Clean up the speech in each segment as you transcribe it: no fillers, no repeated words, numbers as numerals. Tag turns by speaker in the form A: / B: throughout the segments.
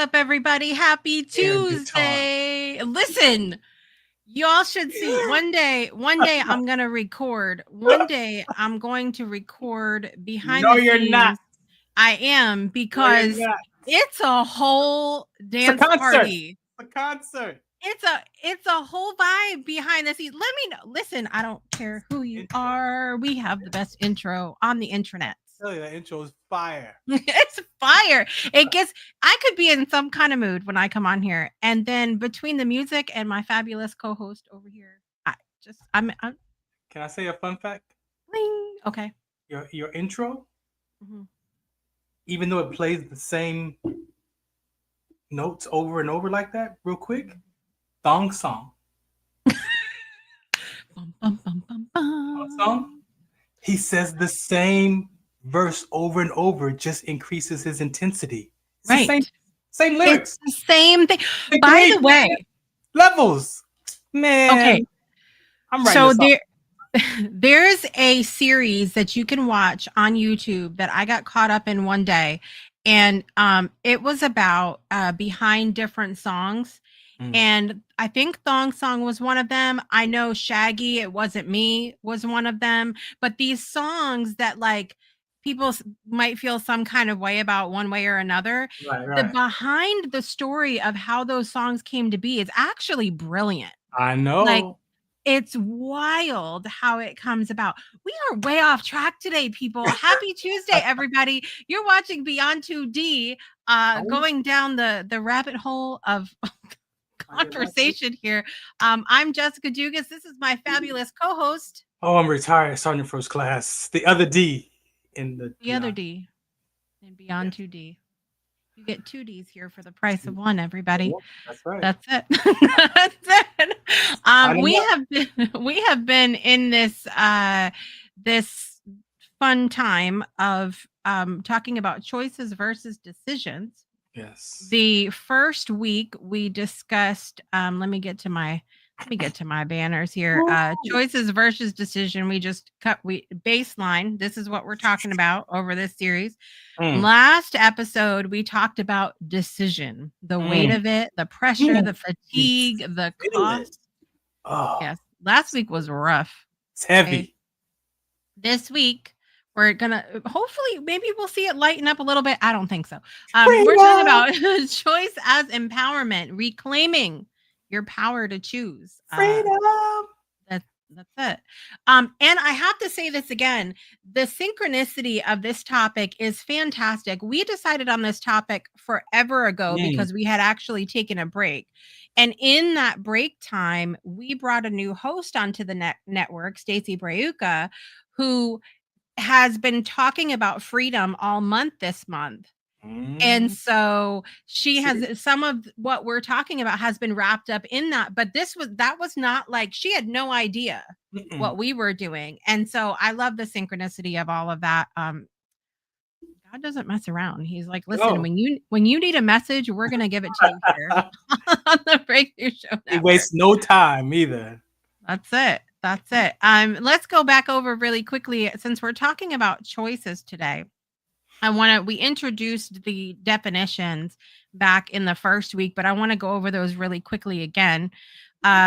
A: up, everybody? Happy
B: Air guitar.
A: Tuesday. Listen, y'all should see one day I'm going to record. One day I'm going to record behind
B: No,
A: the
B: you're not.
A: scenes. I am
B: No, you're
A: because
B: not.
A: it's a whole
B: It's a
A: dance
B: concert.
A: party.
B: It's a concert.
A: It's a whole vibe behind the scenes. Let me know. Listen, I don't care who you are. We have the best intro on the internet.
B: Tell you that intro is fire.
A: It's fire. I could be in some kind of mood when I come on here. And then between the music and my fabulous co-host over here, I'm
B: Can I say a fun fact?
A: bling. Okay.
B: Your intro,
A: Mhm.
B: even though it plays the same notes over and over like that, real quick, thong song.
A: Bum, bum, bum, bum,
B: Thong song.
A: bum.
B: He says the same verse over and over, just increases his intensity. It's the
A: Right.
B: same
A: It's
B: lyrics.
A: the same thing.
B: They're
A: By
B: great,
A: the way,
B: levels.
A: okay.
B: Man, I'm writing
A: So
B: this off.
A: there's a series that you can watch on YouTube that I got caught up in one day, and it was about behind different songs. And I think Thong Song was one of them. I know Shaggy, It Wasn't Me was one of them. But these songs that like people might feel some kind of way about one way or another,
B: Right,
A: the
B: right.
A: behind the story of how those songs came to be is actually brilliant.
B: I
A: Like,
B: know.
A: it's wild how it comes about. We are way off track today, people. Happy Tuesday, everybody. You're watching Beyond 2D, going down the rabbit hole of conversation here. I'm Jessica Dugas. This is my fabulous co-host.
B: Oh, I'm retired Sergeant First Class. The other D in the
A: The other
B: beyond.
A: D and Beyond
B: Yes.
A: 2D. You get two Ds here for the price of one, everybody.
B: Yep, that's right.
A: That's it. That's it.
B: Sign 'em
A: We
B: up.
A: have been in this fun time of talking about choices versus decisions.
B: Yes.
A: The first week we discussed let me get to my banners here. Choices versus decision. We baseline. This is what we're talking about over this series. Last episode we talked about decision, the weight of it, the pressure, the fatigue, the
B: Feel it.
A: cost.
B: Oh,
A: Yes. Last week was rough.
B: it's heavy.
A: Okay. This week we're gonna hopefully maybe we'll see it lighten up a little bit. I don't think so. We're talking about choice as empowerment, reclaiming your power to choose.
B: Freedom.
A: That's it. And I have to say this again, the synchronicity of this topic is fantastic. We decided on this topic forever ago because we had actually taken a break. And in that break time, we brought a new host onto the network, Stacey Breuka, who has been talking about freedom all month this month. And so she has some of what we're talking about has been wrapped up in that, but that was not like she had no idea what we were doing. And so I love the synchronicity of all of that. God doesn't mess around. He's like, listen, when you need a message, we're gonna give it to you here on the Breakthrough Show Network.
B: He wastes no time either.
A: That's it. That's it. Let's go back over really quickly since we're talking about choices today. We introduced the definitions back in the first week, but I want to go over those really quickly again.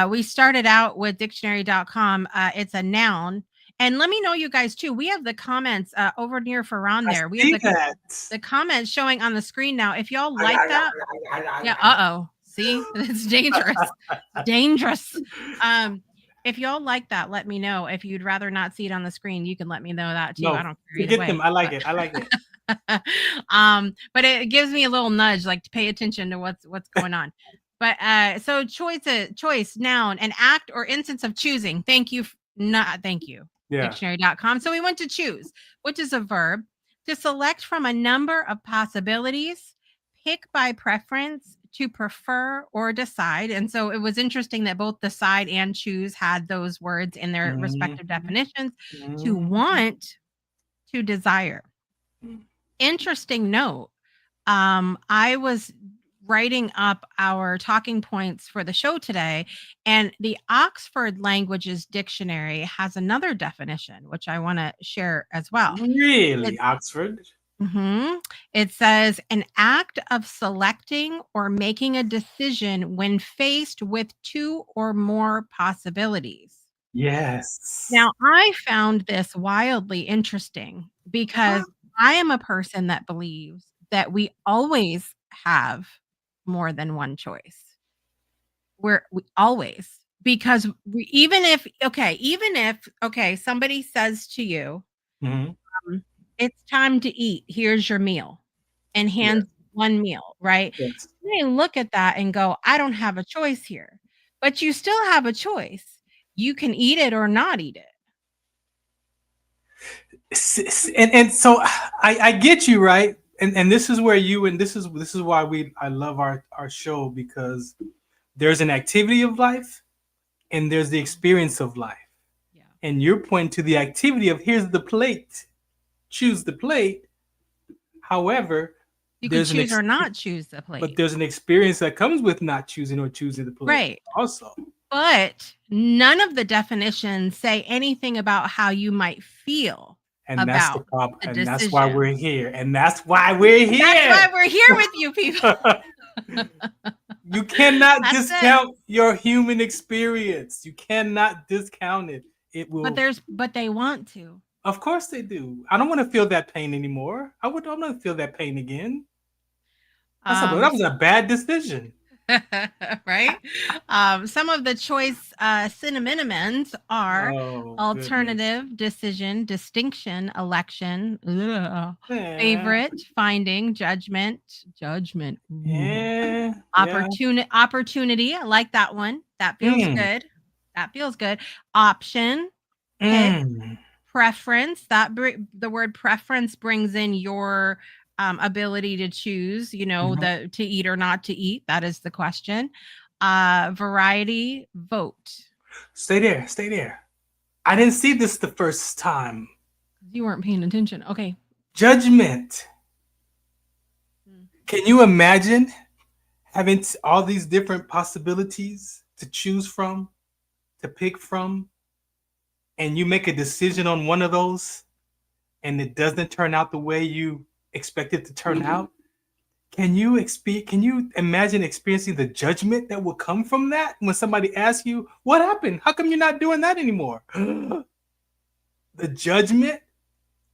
A: We started out with dictionary.com. It's a noun. And let me know, you guys, too. We have the comments over near Farron there. We have the comments showing on the screen now. If y'all like that. Yeah, see, it's dangerous. Dangerous. If y'all like that, let me know. If you'd rather not see it on the screen, you can let me know that too.
B: No,
A: I don't care.
B: Forget them. I like it. I like it.
A: But it gives me a little nudge, like to pay attention to what's going on. But so choice, noun, an act or instance of choosing. Thank you. Thank you.
B: Yeah.
A: Dictionary.com. So we went to choose, which is a verb, to select from a number of possibilities, pick by preference, to prefer or decide. And so it was interesting that both decide and choose had those words in their respective definitions. To want, to desire. Interesting note. I was writing up our talking points for the show today, and the Oxford Languages Dictionary has another definition, which I want to share as well.
B: Really, Oxford?
A: Mhm. It says an act of selecting or making a decision when faced with two or more possibilities.
B: Yes.
A: Now, I found this wildly interesting because I am a person that believes that we always have more than one choice. We always, because even if somebody says to you,
B: Hmm.
A: "It's time to eat. Here's your meal," and
B: Yes.
A: hands one meal, right?
B: Yes.
A: You may look at that and go, "I don't have a choice here." But you still have a choice. You can eat it or not eat it.
B: And so I get you, right, and this is where you and this is why I love our show, because there's an activity of life and there's the experience of life,
A: Yeah.
B: and you're pointing to the activity of here's the plate, choose the plate. However,
A: You could
B: there's an
A: choose or not choose the
B: but
A: plate.
B: there's an experience that comes with not choosing or choosing the plate
A: Right.
B: also.
A: But none of the definitions say anything about how you might feel
B: And that's the
A: about
B: problem,
A: the
B: and that's why we're
A: decisions.
B: here, and that's why we're
A: That's why
B: here.
A: we're here with you people.
B: You cannot
A: That's it.
B: discount your human experience. You cannot discount it. It will.
A: But they want to.
B: Of course they do. I don't want to feel that pain anymore. I'm not feel that pain again. That
A: Um
B: was a bad decision.
A: right? Some of the choice synonyms are
B: Oh goodness.
A: alternative, decision, distinction, election,
B: Yeah.
A: favorite, finding, judgment,
B: Yeah. Yeah.
A: opportunity. I like that one. That feels
B: Mm.
A: good. That feels good. Option, pick,
B: Mm.
A: preference. The word preference brings in your ability to choose,
B: Mhm.
A: the to eat or not to eat. That is the question. Variety, vote.
B: Stay there. Stay there. I didn't see this the first time.
A: You weren't paying attention. Okay.
B: Judgment.
A: Mm.
B: Can you imagine having all these different possibilities to choose from, to pick from, and you make a decision on one of those and it doesn't turn out the way you expect it to turn out? Can you imagine experiencing the judgment that will come from that when somebody asks you, "What happened? How come you're not doing that anymore?" The judgment?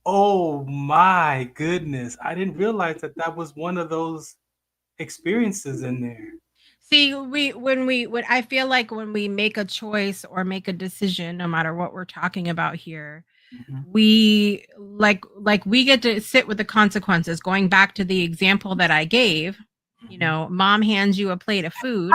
B: Oh my goodness. I didn't realize that that was one of those experiences in there.
A: See, when I feel like when we make a choice or make a decision, no matter what we're talking about here,
B: Mhm.
A: we we get to sit with the consequences. Going back to the example that I gave,
B: Mhm.
A: mom hands you a plate of food,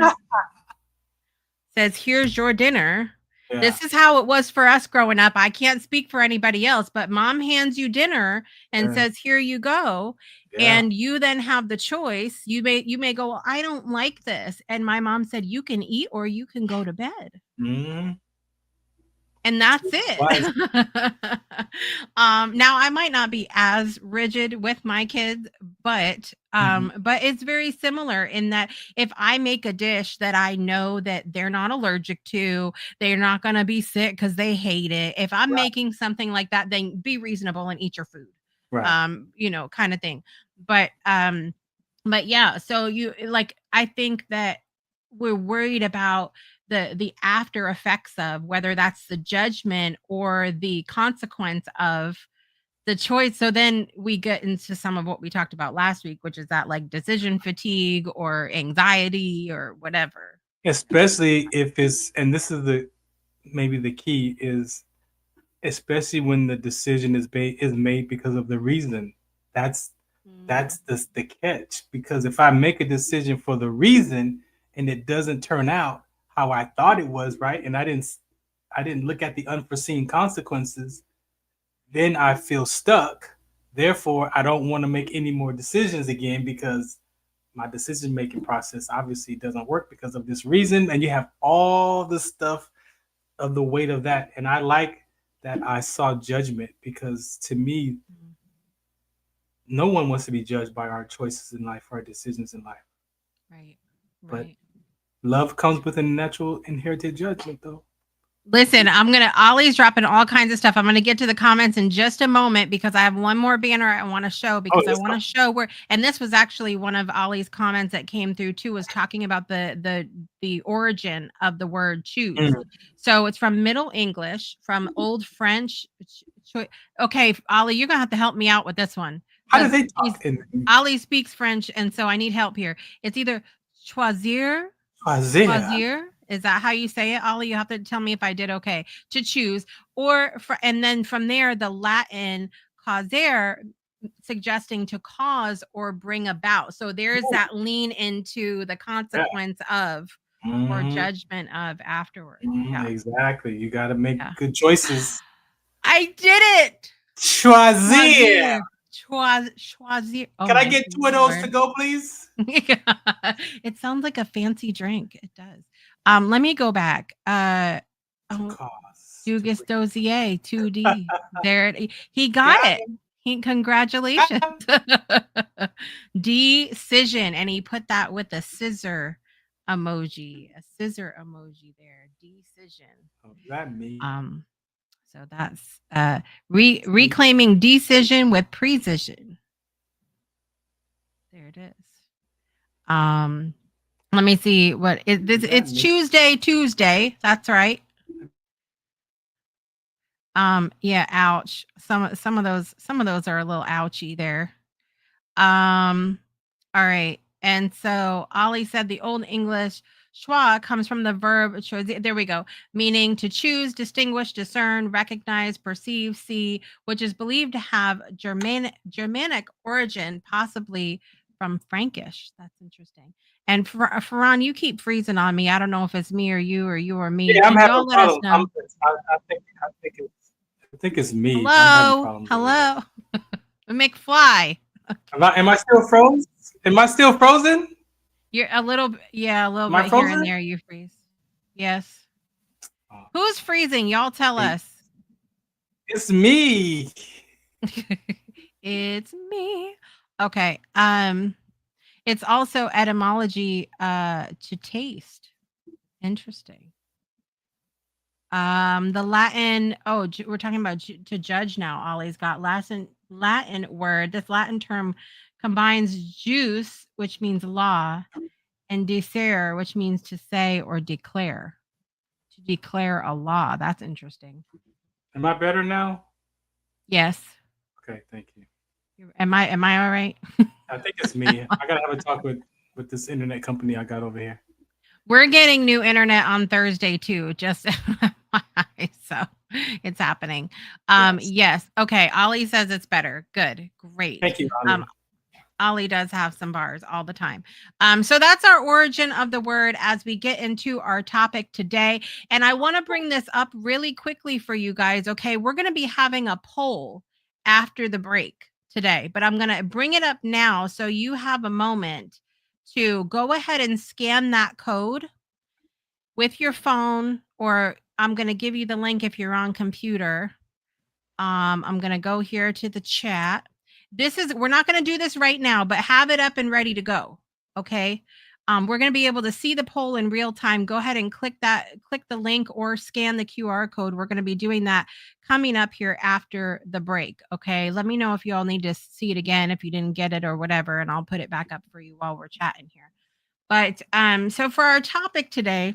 A: says, "Here's your dinner."
B: Yeah.
A: This is how it was for us growing up. I can't speak for anybody else, but mom hands you dinner and
B: Yeah.
A: says, "Here you go."
B: Yeah.
A: And you then have the choice. You may go, "Well, I don't like this." And my mom said, "You can eat or you can go to bed."
B: Mhm.
A: And that's it.
B: Wise.
A: Now I might not be as rigid with my kids,
B: Mhm.
A: but it's very similar in that if I make a dish that I know that they're not allergic to, they're not going to be sick because they hate it. If I'm
B: Right.
A: making something like that, then be reasonable and eat your food.
B: Right.
A: Kind of thing. But yeah, so I think that we're worried about the after effects of whether that's the judgment or the consequence of the choice. So then we get into some of what we talked about last week, which is that like decision fatigue or anxiety or whatever.
B: Especially if it's, and this is the maybe the key is, especially when the decision is made because of the reason. That's
A: Mm.
B: the catch, because if I make a decision for the reason and it doesn't turn out how I thought it was, right, and I didn't look at the unforeseen consequences, then I feel stuck. Therefore, I don't want to make any more decisions again, because my decision making process obviously doesn't work because of this reason. And you have all the stuff of the weight of that. And I like that I saw judgment, because to me,
A: Mm.
B: no one wants to be judged by our choices in life, our decisions in life.
A: Right.
B: But
A: Right.
B: love comes with a natural inherited judgment, though.
A: Listen, Ollie's dropping all kinds of stuff. I'm gonna get to the comments in just a moment because I have one more banner I want to show
B: Oh,
A: because I
B: let's
A: want
B: go.
A: to show where. And this was actually one of Ollie's comments that came through too. Was talking about the origin of the word choose.
B: Mm.
A: So it's from Middle English, from Old French. Okay, Ollie, you're gonna have to help me out with this one
B: How do
A: because
B: they
A: he's
B: talk in
A: Ollie speaks French, and so I need help here. It's either choisir.
B: Isaiah?
A: Choisir, is that how you say it, Ollie? You have to tell me if I did okay. To choose, and then from there, the Latin causare, suggesting to cause or bring about. So there's
B: Ooh,
A: that lean into the
B: yeah.
A: consequence of or
B: Hmm.
A: judgment of afterwards.
B: Hmm.
A: Yeah,
B: Exactly. You got to make
A: yeah.
B: good choices.
A: I did it.
B: Choisir.
A: Choisir. Choisir. Oh
B: Can I
A: my
B: get two of those to
A: lord.
B: go, please?
A: It sounds like a fancy drink. It does. Let me go back.
B: To
A: Oh,
B: cause. To
A: Dugas
B: bring.
A: Dozier, 2D. There he got
B: Got
A: it.
B: him.
A: Congratulations.
B: Got him.
A: Decision. And he put that with a scissor emoji. A scissor emoji there. Decision.
B: Oh, that me.
A: Um, so that's reclaiming decision with precision. There it is. Um, let me see what
B: Is that
A: it's
B: me?
A: Tuesday. That's right. Yeah, ouch. Some of those are a little ouchy there. Um, all right. And so Ollie said the Old English schwa comes from the verb choose. There we go, meaning to choose, distinguish, discern, recognize, perceive, see, which is believed to have Germanic origin, possibly from Frankish. That's interesting. And Farron, you keep freezing on me. I don't know if it's me or you or me.
B: Yeah, I'm
A: Can
B: having
A: y'all
B: a
A: let us
B: problem.
A: know?
B: I think it's me. I'm having
A: Hello,
B: problems over here.
A: hello, McFly.
B: Am I still frozen? Am I still frozen?
A: You're a little, yeah, a little
B: Am I
A: bit here and
B: frozen?
A: there. You freeze. Yes.
B: Oh,
A: Who's freezing? Y'all tell
B: wait.
A: us.
B: It's me.
A: It's me. Okay. It's also etymology to taste. Interesting. The Latin, oh, we're talking about to judge now. Ollie's got Latin word. This Latin term combines juice, which means law, and dicere, which means to say or declare. To declare a law. That's interesting.
B: Am I better now?
A: Yes.
B: Okay, thank you.
A: Am I all right?
B: I think it's me. I gotta have a talk with this internet company I got over here.
A: We're getting new internet on Thursday too, just so it's happening.
B: Yes.
A: Yes. Okay. Ollie says it's better. Good. Great.
B: Thank you, Ali.
A: Ollie does have some bars all the time. So that's our origin of the word as we get into our topic today. And I want to bring this up really quickly for you guys. Okay. We're going to be having a poll after the break today, but I'm going to bring it up now so you have a moment to go ahead and scan that code with your phone, or I'm going to give you the link if you're on computer. I'm going to go here to the chat. We're not going to do this right now, but have it up and ready to go. Okay. We're going to be able to see the poll in real time. Go ahead and click the link or scan the QR code. We're going to be doing that coming up here after the break. Okay. Let me know if you all need to see it again, if you didn't get it or whatever, and I'll put it back up for you while we're chatting here. But so for our topic today,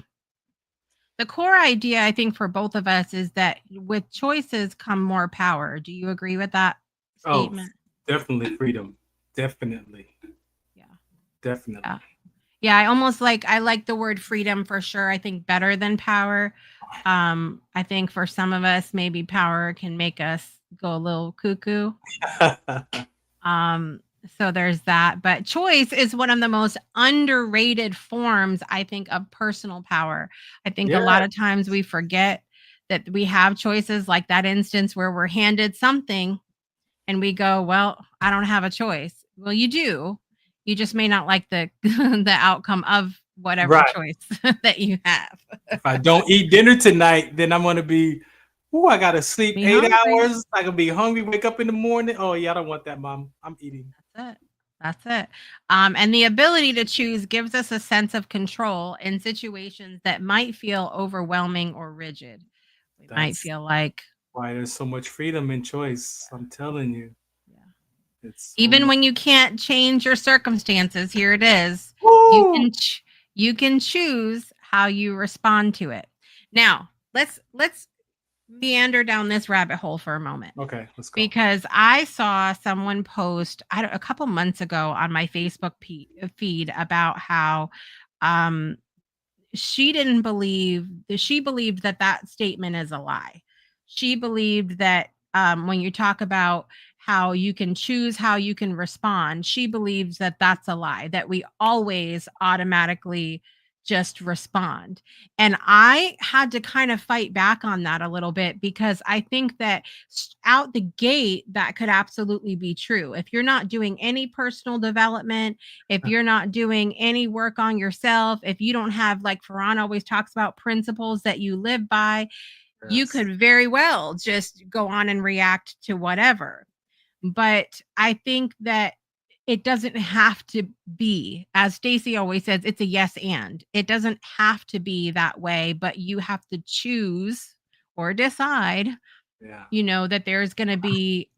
A: the core idea, I think, for both of us is that with choices come more power. Do you agree with that
B: Oh,
A: statement?
B: definitely freedom. Definitely.
A: Yeah.
B: Definitely.
A: Yeah. Yeah, I like the word freedom for sure. I think better than power. I think for some of us, maybe power can make us go a little cuckoo. Um, so there's that. But choice is one of the most underrated forms, I think, of personal power. I think a
B: Yeah.
A: lot of times we forget that we have choices, like that instance where we're handed something and we go, well, I don't have a choice. Well, you do. You just may not like the the outcome of whatever
B: Right.
A: choice that you have.
B: If I don't eat dinner tonight, then I'm gonna be, I gotta sleep
A: Be
B: 8
A: hungry.
B: hours. I gonna be hungry, wake up in the morning. Oh yeah, I don't want that, mom. I'm eating.
A: That's it. That's it. And the ability to choose gives us a sense of control in situations that might feel overwhelming or rigid. We might
B: That's
A: feel like,
B: why there's so much freedom and choice. I'm telling you,
A: yeah.
B: it's so
A: Even
B: much.
A: when you can't change your circumstances, here it is. You
B: Woo!
A: can you can choose how you respond to it. Now, let's meander down this rabbit hole for a moment,
B: Okay, let's go.
A: because I saw someone post a couple months ago on my Facebook feed about how um she believed that that statement is a lie. She believed that when you talk about how you can choose how you can respond, she believes that that's a lie, that we always automatically just respond. And I had to kind of fight back on that a little bit, because I think that out the gate, that could absolutely be true. If you're not doing any personal development, if you're not doing any work on yourself, if you don't have, like Farron always talks about, principles that you live by, you
B: Yes.
A: could very well just go on and react to whatever. But I think that it doesn't have to be, as Stacy always says, it's a yes and. It doesn't have to be that way, but you have to choose or decide,
B: Yeah.
A: that there's going to be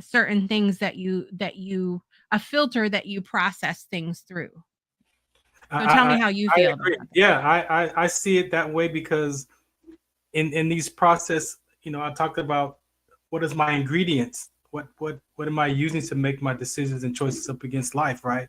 A: certain things that you a filter that you process things through. So tell
B: I, I
A: me how you
B: I
A: feel about
B: agree.
A: that.
B: Yeah, I see it that way because in these process, I talked about what is my ingredients, what am I using to make my decisions and choices up against life, right?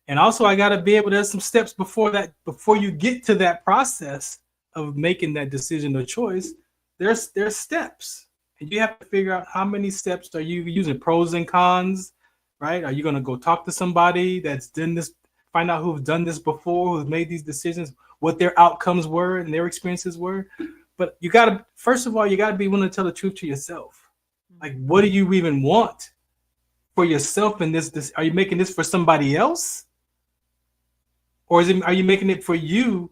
B: And also I got to be able, there's some steps before you get to that process of making that decision or choice. There's steps, and you have to figure out how many steps are you using, pros and cons, right? Are you going to go talk to somebody that's done this, find out who's done this before, who's made these decisions, what their outcomes were and their experiences were. But you got to, first of all, you got to be willing to tell the truth to yourself. Like, what do you even want for yourself in this? Are you making this for somebody else? Or are you making it for you,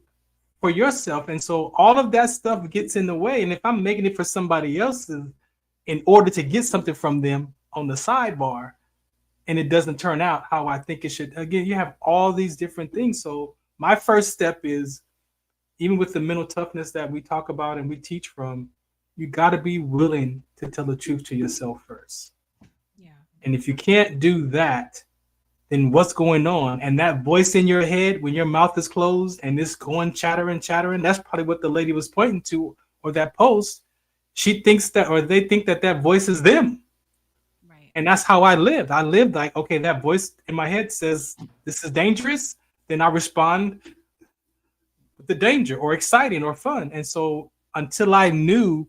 B: for yourself? And so all of that stuff gets in the way. And if I'm making it for somebody else in order to get something from them on the sidebar, and it doesn't turn out how I think it should, again, you have all these different things. So my first step is, even with the mental toughness that we talk about and we teach from, you got to be willing to tell the truth to yourself first.
A: Yeah.
B: And if you can't do that, then what's going on? And that voice in your head when your mouth is closed and it's going chattering, that's probably what the lady was pointing to, or that post. She thinks that, or they think that that voice is them.
A: Right.
B: And that's how I lived. I lived like, okay, that voice in my head says this is dangerous. Then I respond with the danger or exciting or fun. And so until I knew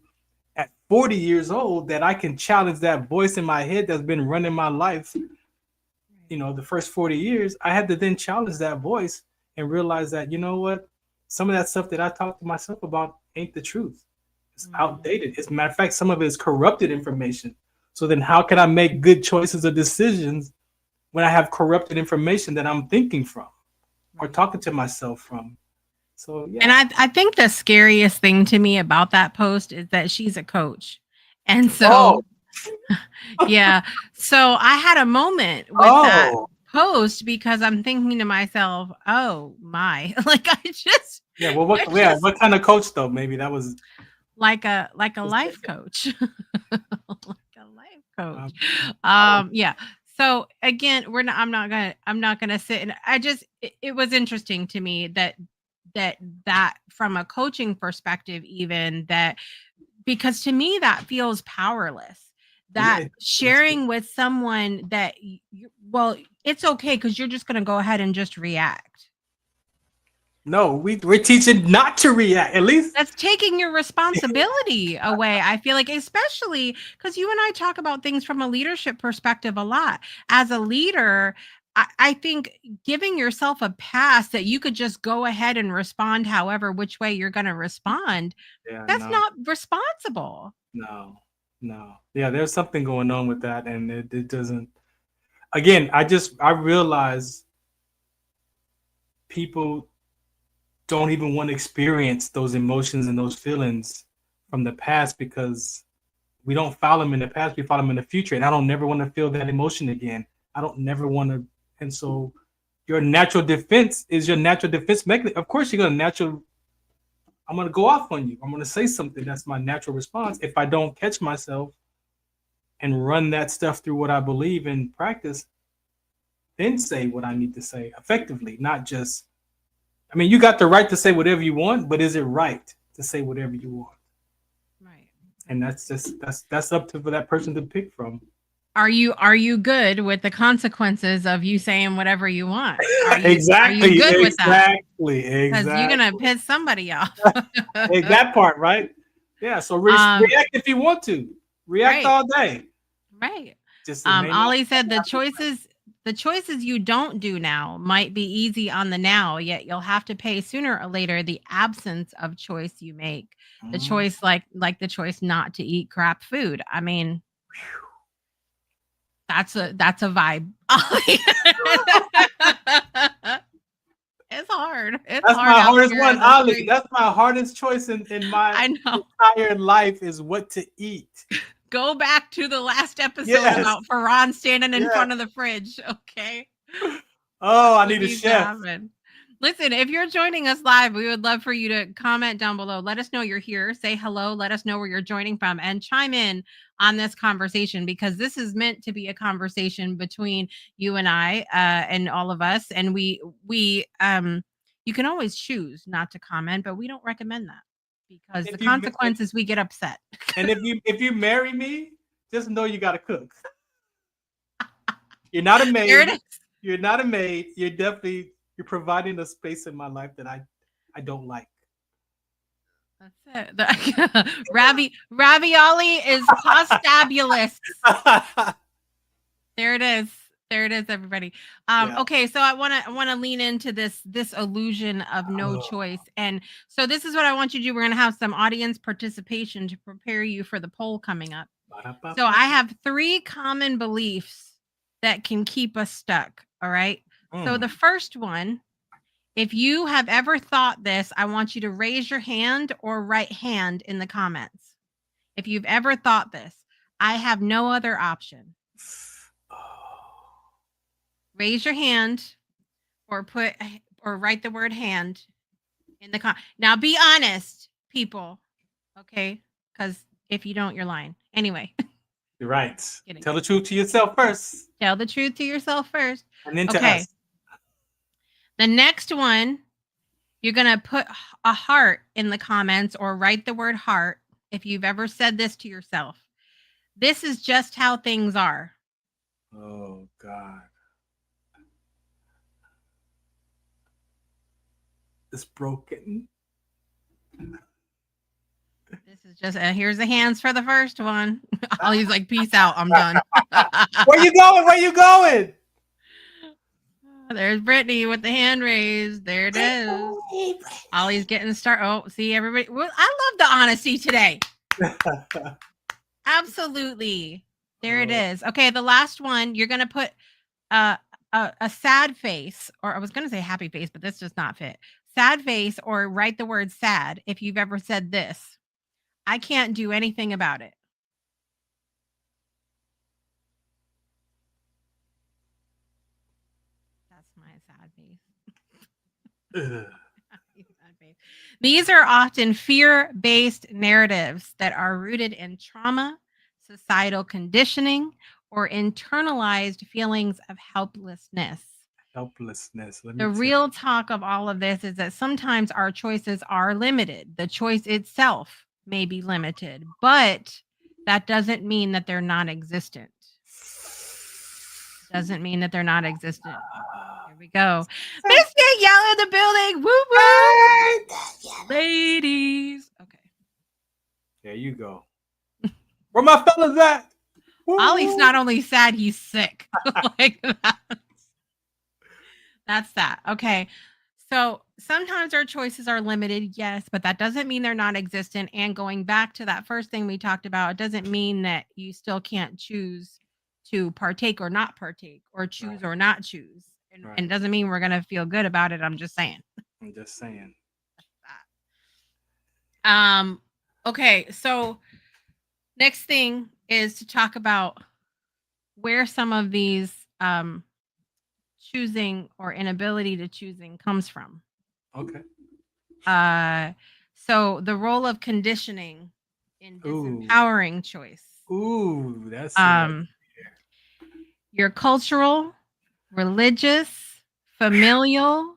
B: at 40 years old that I can challenge that voice in my head that's been running my life, the first 40 years, I had to then challenge that voice and realize that, you know what, some of that stuff that I talk to myself about ain't the truth. It's outdated. As a matter of fact, some of it is corrupted information. So then how can I make good choices or decisions when I have corrupted information that I'm thinking from or talking to myself from? So, yeah.
A: And I think the scariest thing to me about that post is that she's a coach. And so, yeah. So I had a moment with that post, because I'm thinking to myself, oh my, like
B: yeah. Well, what kind of coach though? Maybe that was
A: like a life coach. Like a life coach. Yeah. So again, I'm not gonna sit, and it was interesting to me that from a coaching perspective, even that, because to me that feels powerless, that sharing with someone that well, it's okay because you're just going to go ahead and just react.
B: No, we're teaching not to react. At least
A: that's taking your responsibility away. I feel like, especially because you and I talk about things from a leadership perspective a lot. As a leader, I think giving yourself a pass that you could just go ahead and respond however which way you're going to respond, that's not responsible.
B: No. Yeah, there's something going on with that, and it doesn't. Again, I realize people don't even want to experience those emotions and those feelings from the past, because we don't file them in the past, we file them in the future. And I don't never want to feel that emotion again. I don't never want to. And so your natural defense is your natural defense mechanism. Of course, you're going to I'm going to go off on you. I'm going to say something. That's my natural response. If I don't catch myself and run that stuff through what I believe in practice, then say what I need to say effectively, not just, I mean, you got the right to say whatever you want, but is it right to say whatever you want?
A: Right.
B: And that's up to for that person to pick from.
A: Are you good with the consequences of you saying whatever you want? Are you
B: Exactly,
A: good with that? Because you're gonna
B: exactly.
A: piss somebody off.
B: That part, right? Yeah. So react if you want to. React
A: Right.
B: all day.
A: Right.
B: Just it may not.
A: Ollie said the choices you don't do now might be easy on the now, yet you'll have to pay sooner or later the absence of choice you make. The choice like the choice not to eat crap food. I mean, that's a vibe. It's hard. It's
B: That's
A: hard
B: my
A: out
B: hardest
A: here
B: one,
A: in the
B: Ali.
A: street.
B: That's my hardest choice in my
A: I know.
B: entire life is what to eat.
A: Go back to the last episode
B: Yes.
A: about Farron standing in
B: Yes.
A: front of the fridge. Okay.
B: Oh, I need a
A: Needs to
B: chef.
A: happen. Listen, if you're joining us live, we would love for you to comment down below. Let us know you're here. Say hello. Let us know where you're joining from and chime in on this conversation, because this is meant to be a conversation between you and I and all of us. And we you can always choose not to comment, but we don't recommend that because the consequences we get upset.
B: And if you marry me, just know you got to cook. You're not a maid.
A: There it is.
B: You're not a maid. You're providing a space in my life that I don't like.
A: That's it. Ravioli is postabulous. There it is. There it is, everybody. Okay, so I want to lean into this illusion of no choice. And so this is what I want you to do. We're going to have some audience participation to prepare you for the poll coming up. So I have 3 common beliefs that can keep us stuck, all right? So the first one, if you have ever thought this, I want you to raise your hand or right hand in the comments. If you've ever thought this, I have no other option. Raise your hand or write the word hand in the comment. Now be honest, people. Okay? Because if you don't, you're lying. Anyway.
B: You're right. Tell the truth to yourself first.
A: Tell the truth to yourself first.
B: And then to us.
A: The next one, you're going to put a heart in the comments or write the word heart if you've ever said this to yourself. This is just how things are.
B: Oh, God. It's broken.
A: This is just, here's the hands for the first one. Ollie's like, peace out. I'm done.
B: Where you going? Where you going?
A: There's Brittany with the hand raised. There it is. Ollie's getting started. Oh, see everybody. Well, I love the honesty today. Absolutely. There it is. Okay, the last one. You're gonna put a sad face, or I was gonna say happy face, but this does not fit. Sad face, or write the word sad if you've ever said this. I can't do anything about it. That's my sad face. These are often fear-based narratives that are rooted in trauma, societal conditioning, or internalized feelings of helplessness. The real talk of all of this is that sometimes our choices are limited. The choice itself may be limited, but that doesn't mean that they're non-existent. Doesn't mean that they're not existent. Here we go. Miss Danielle in the building. Woo woo. Ladies. Okay.
B: There you go. Where my fellas at?
A: Woo. Ollie's not only sad, he's sick. Like that. That's that. Okay. So sometimes our choices are limited, yes, but that doesn't mean they're not existent. And going back to that first thing we talked about, it doesn't mean that you still can't choose to partake or not partake, or choose or not choose. And it doesn't mean we're going to feel good about it. I'm just saying. Okay. So next thing is to talk about where some of these choosing or inability to choosing comes from.
B: Okay.
A: So the role of conditioning in
B: Ooh,
A: disempowering choice.
B: ooh, that's it right
A: Um,
B: there.
A: your cultural, religious, familial,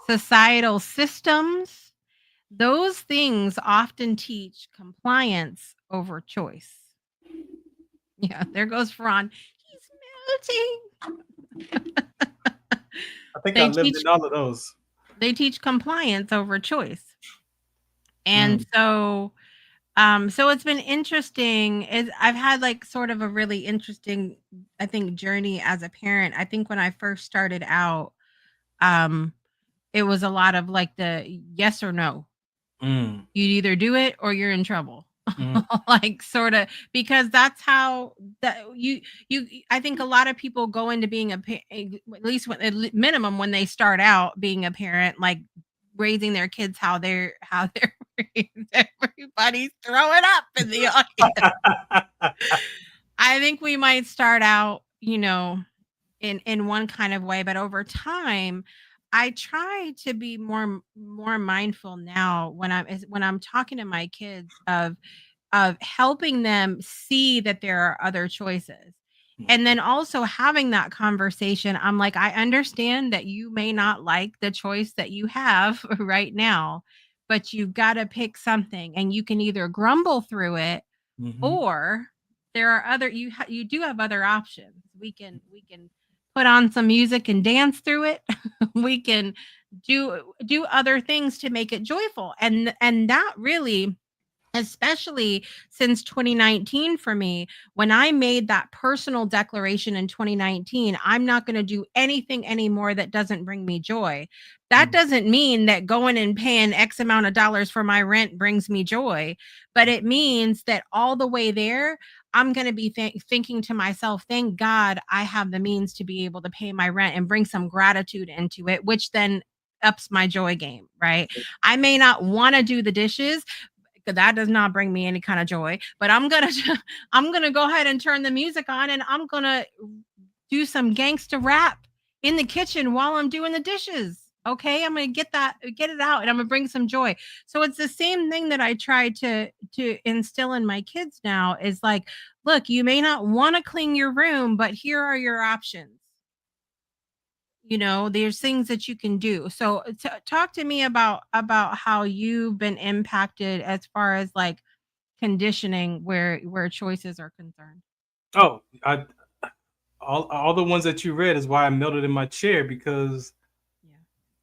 A: societal systems, those things often teach compliance over choice. Yeah, there goes Farron. He's melting.
B: I think I
A: they
B: lived
A: teach
B: in all of those.
A: they teach compliance over choice. And
B: Mm,
A: so it's been interesting. I've had like sort of a really interesting, I think, journey as a parent. I think when I first started out, um, it was a lot of like the yes or no.
B: mm,
A: You either do it or you're in trouble.
B: mm,
A: Like sort of, because that's how that you I think a lot of people go into being at least when, at minimum when they start out being a parent, like raising their kids how they're raised. Everybody's throwing up in the audience. I think we might start out, in one kind of way, but over time I try to be more mindful now when I'm talking to my kids of helping them see that there are other choices. And then also having that conversation, I'm like, I understand that you may not like the choice that you have right now, but you've got to pick something, and you can either grumble through it,
B: mhm.
A: or there are you do have other options. We can put on some music and dance through it. We can do other things to make it joyful. And that really, especially since 2019 for me, when I made that personal declaration in 2019, I'm not going to do anything anymore that doesn't bring me joy. That
B: Mm.
A: doesn't mean that going and paying X amount of dollars for my rent brings me joy, but it means that all the way there, I'm going to be thinking to myself, thank God I have the means to be able to pay my rent, and bring some gratitude into it, which then ups my joy game, right? I may not want to do the dishes, that does not bring me any kind of joy, but I'm gonna go ahead and turn the music on, and I'm gonna do some gangster rap in the kitchen while I'm doing the dishes. Okay, I'm gonna get it out, and I'm gonna bring some joy. So it's the same thing that I try to instill in my kids now, is like, look, you may not want to clean your room, but here are your options. There's things that you can do. So talk to me about how you've been impacted as far as like conditioning where choices are concerned.
B: Oh, all the ones that you read is why I melted in my chair, because
A: Yeah.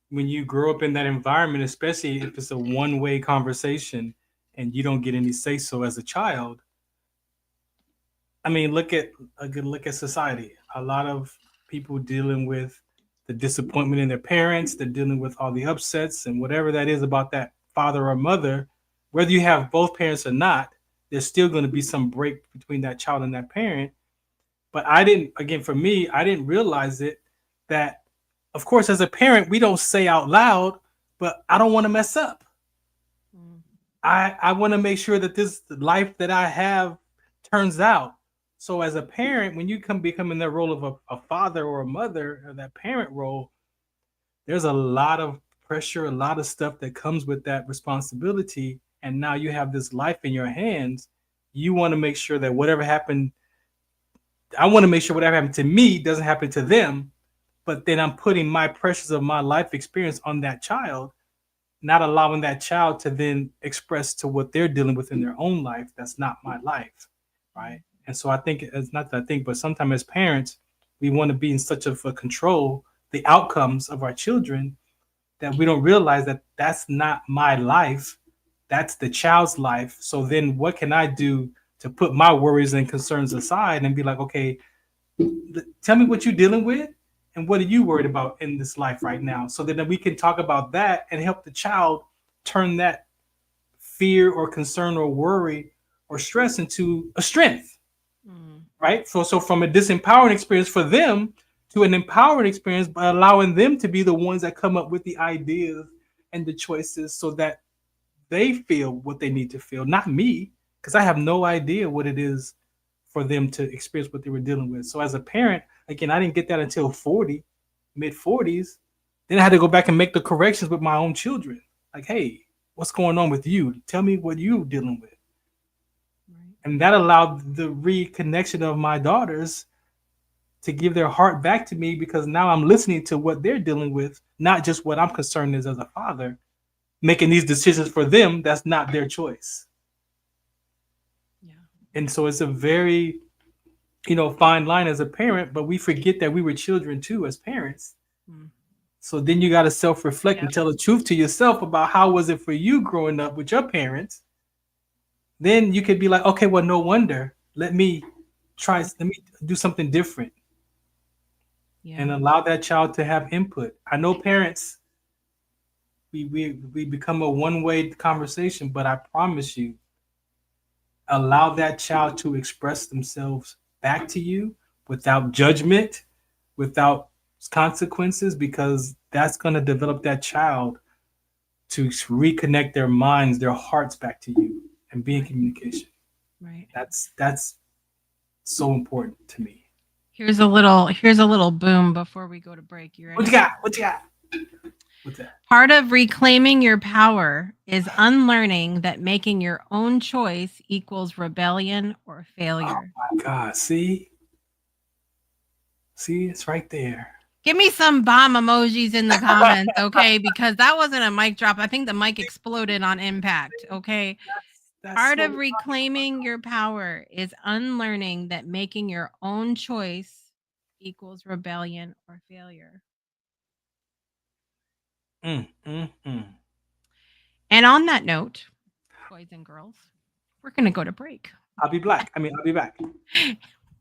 B: when you grow up in that environment, especially if it's a one-way conversation and you don't get any say so as a child, I mean, look at a good look at society. A lot of people dealing with the disappointment in their parents, they're dealing with all the upsets and whatever that is about that father or mother. Whether you have both parents or not, there's still going to be some break between that child and that parent. But I didn't, again, for me, I didn't realize it that, of course, as a parent, we don't say out loud, but I don't want to mess up.
A: Mm.
B: I want to make sure that this life that I have turns out. So as a parent, when you become in that role of a father or a mother, or that parent role, there's a lot of pressure, a lot of stuff that comes with that responsibility. And now you have this life in your hands. You want to make sure that whatever happened, I want to make sure whatever happened to me doesn't happen to them. But then I'm putting my pressures of my life experience on that child, not allowing that child to then express to what they're dealing with in their own life. That's not my life, right? And so I think it's not that I think, but sometimes as parents, we want to be in such of a control the outcomes of our children that we don't realize that that's not my life. That's the child's life. So then what can I do to put my worries and concerns aside and be like, okay, tell me what you're dealing with and what are you worried about in this life right now, so that then we can talk about that and help the child turn that fear or concern or worry or stress into a strength,
A: Mm.
B: right? So from a disempowering experience for them to an empowering experience by allowing them to be the ones that come up with the ideas and the choices so that they feel what they need to feel, not me, because I have no idea what it is for them to experience what they were dealing with. So as a parent, again, I didn't get that until 40, mid 40s. Then I had to go back and make the corrections with my own children. Like, hey, what's going on with you? Tell me what you're dealing with.
A: Right.
B: And that allowed the reconnection of my daughters to give their heart back to me, because now I'm listening to what they're dealing with, not just what I'm concerned as a father, making these decisions for them. That's not their choice.
A: Yeah.
B: And so it's a very, fine line as a parent, but we forget that we were children too as parents. So then you got to self-reflect and tell the truth to yourself about how was it for you growing up with your parents. Then you could be like, okay, well, no wonder. Let me do something different.
A: Yeah.
B: And allow that child to have input. I know parents, we become a one-way conversation, but I promise you, allow that child to express themselves back to you without judgment, without consequences, because that's going to develop that child to reconnect their minds, their hearts back to you and be in communication.
A: Right.
B: That's so important to me.
A: Here's a little boom before we go to break. You ready?
B: What you got? What's that?
A: Part of reclaiming your power is unlearning that making your own choice equals rebellion or failure.
B: Oh my God. See, it's right there.
A: Give me some bomb emojis in the comments, okay? Because that wasn't a mic drop. I think the mic exploded on impact, okay? Part of reclaiming your power is unlearning that making your own choice equals rebellion or failure. And on that note, boys and girls, we're going to go to break.
B: I'll be back.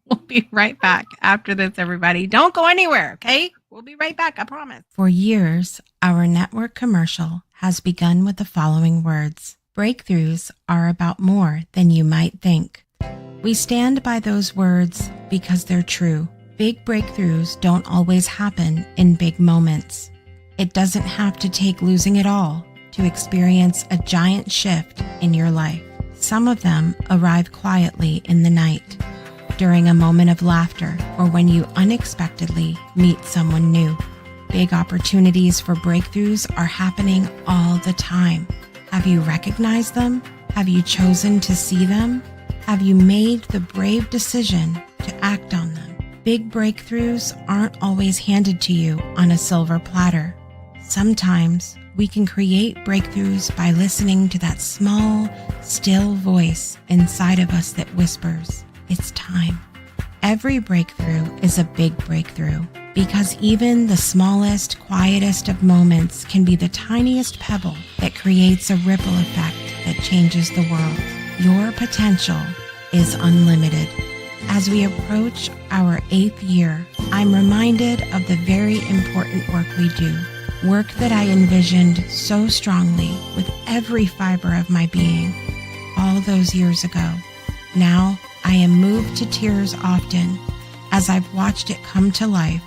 A: We'll be right back after this, everybody. Don't go anywhere, okay? We'll be right back, I promise. For years, our network commercial has begun with the following words. Breakthroughs are about more than you might think. We stand by those words because they're true. Big breakthroughs don't always happen in big moments. It doesn't have to take losing it all to experience a giant shift in your life. Some of them arrive quietly in the night, during a moment of laughter, or when you unexpectedly meet someone new. Big opportunities for breakthroughs are happening all the time. Have you recognized them? Have you chosen to see them? Have you made the brave decision to act on them? Big breakthroughs aren't always handed to you on a silver platter. Sometimes we can create breakthroughs by listening to that small, still voice inside of us that whispers, "It's time." Every breakthrough is a big breakthrough, because even the smallest, quietest of moments can be the tiniest pebble that creates a ripple effect that changes the world. Your potential is unlimited. As we approach our 8th year, I'm reminded of the very important work we do. Work that I envisioned so strongly with every fiber of my being all those years ago. Now, I am moved to tears often as I've watched it come to life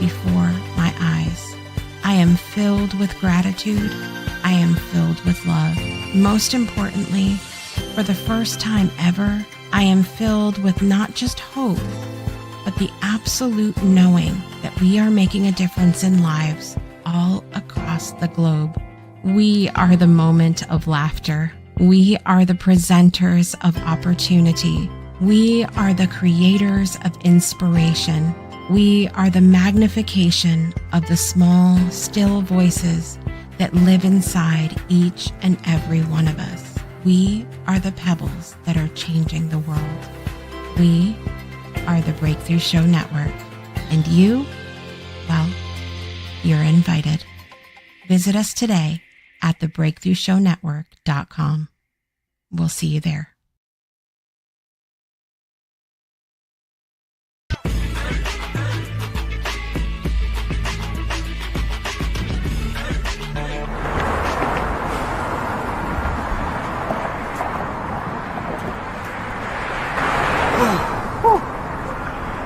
A: before my eyes. I am filled with gratitude. I am filled with love. Most importantly, for the first time ever, I am filled with not just hope, but the absolute knowing that we are making a difference in lives all across the globe. We are the moment of laughter. We are the presenters of opportunity. We are the creators of inspiration. We are the magnification of the small, still voices that live inside each and every one of us. We are the pebbles that are changing the world. We are the Breakthrough Show Network. And you, well, you're invited. Visit us today at thebreakthroughshownetwork.com. We'll see you there.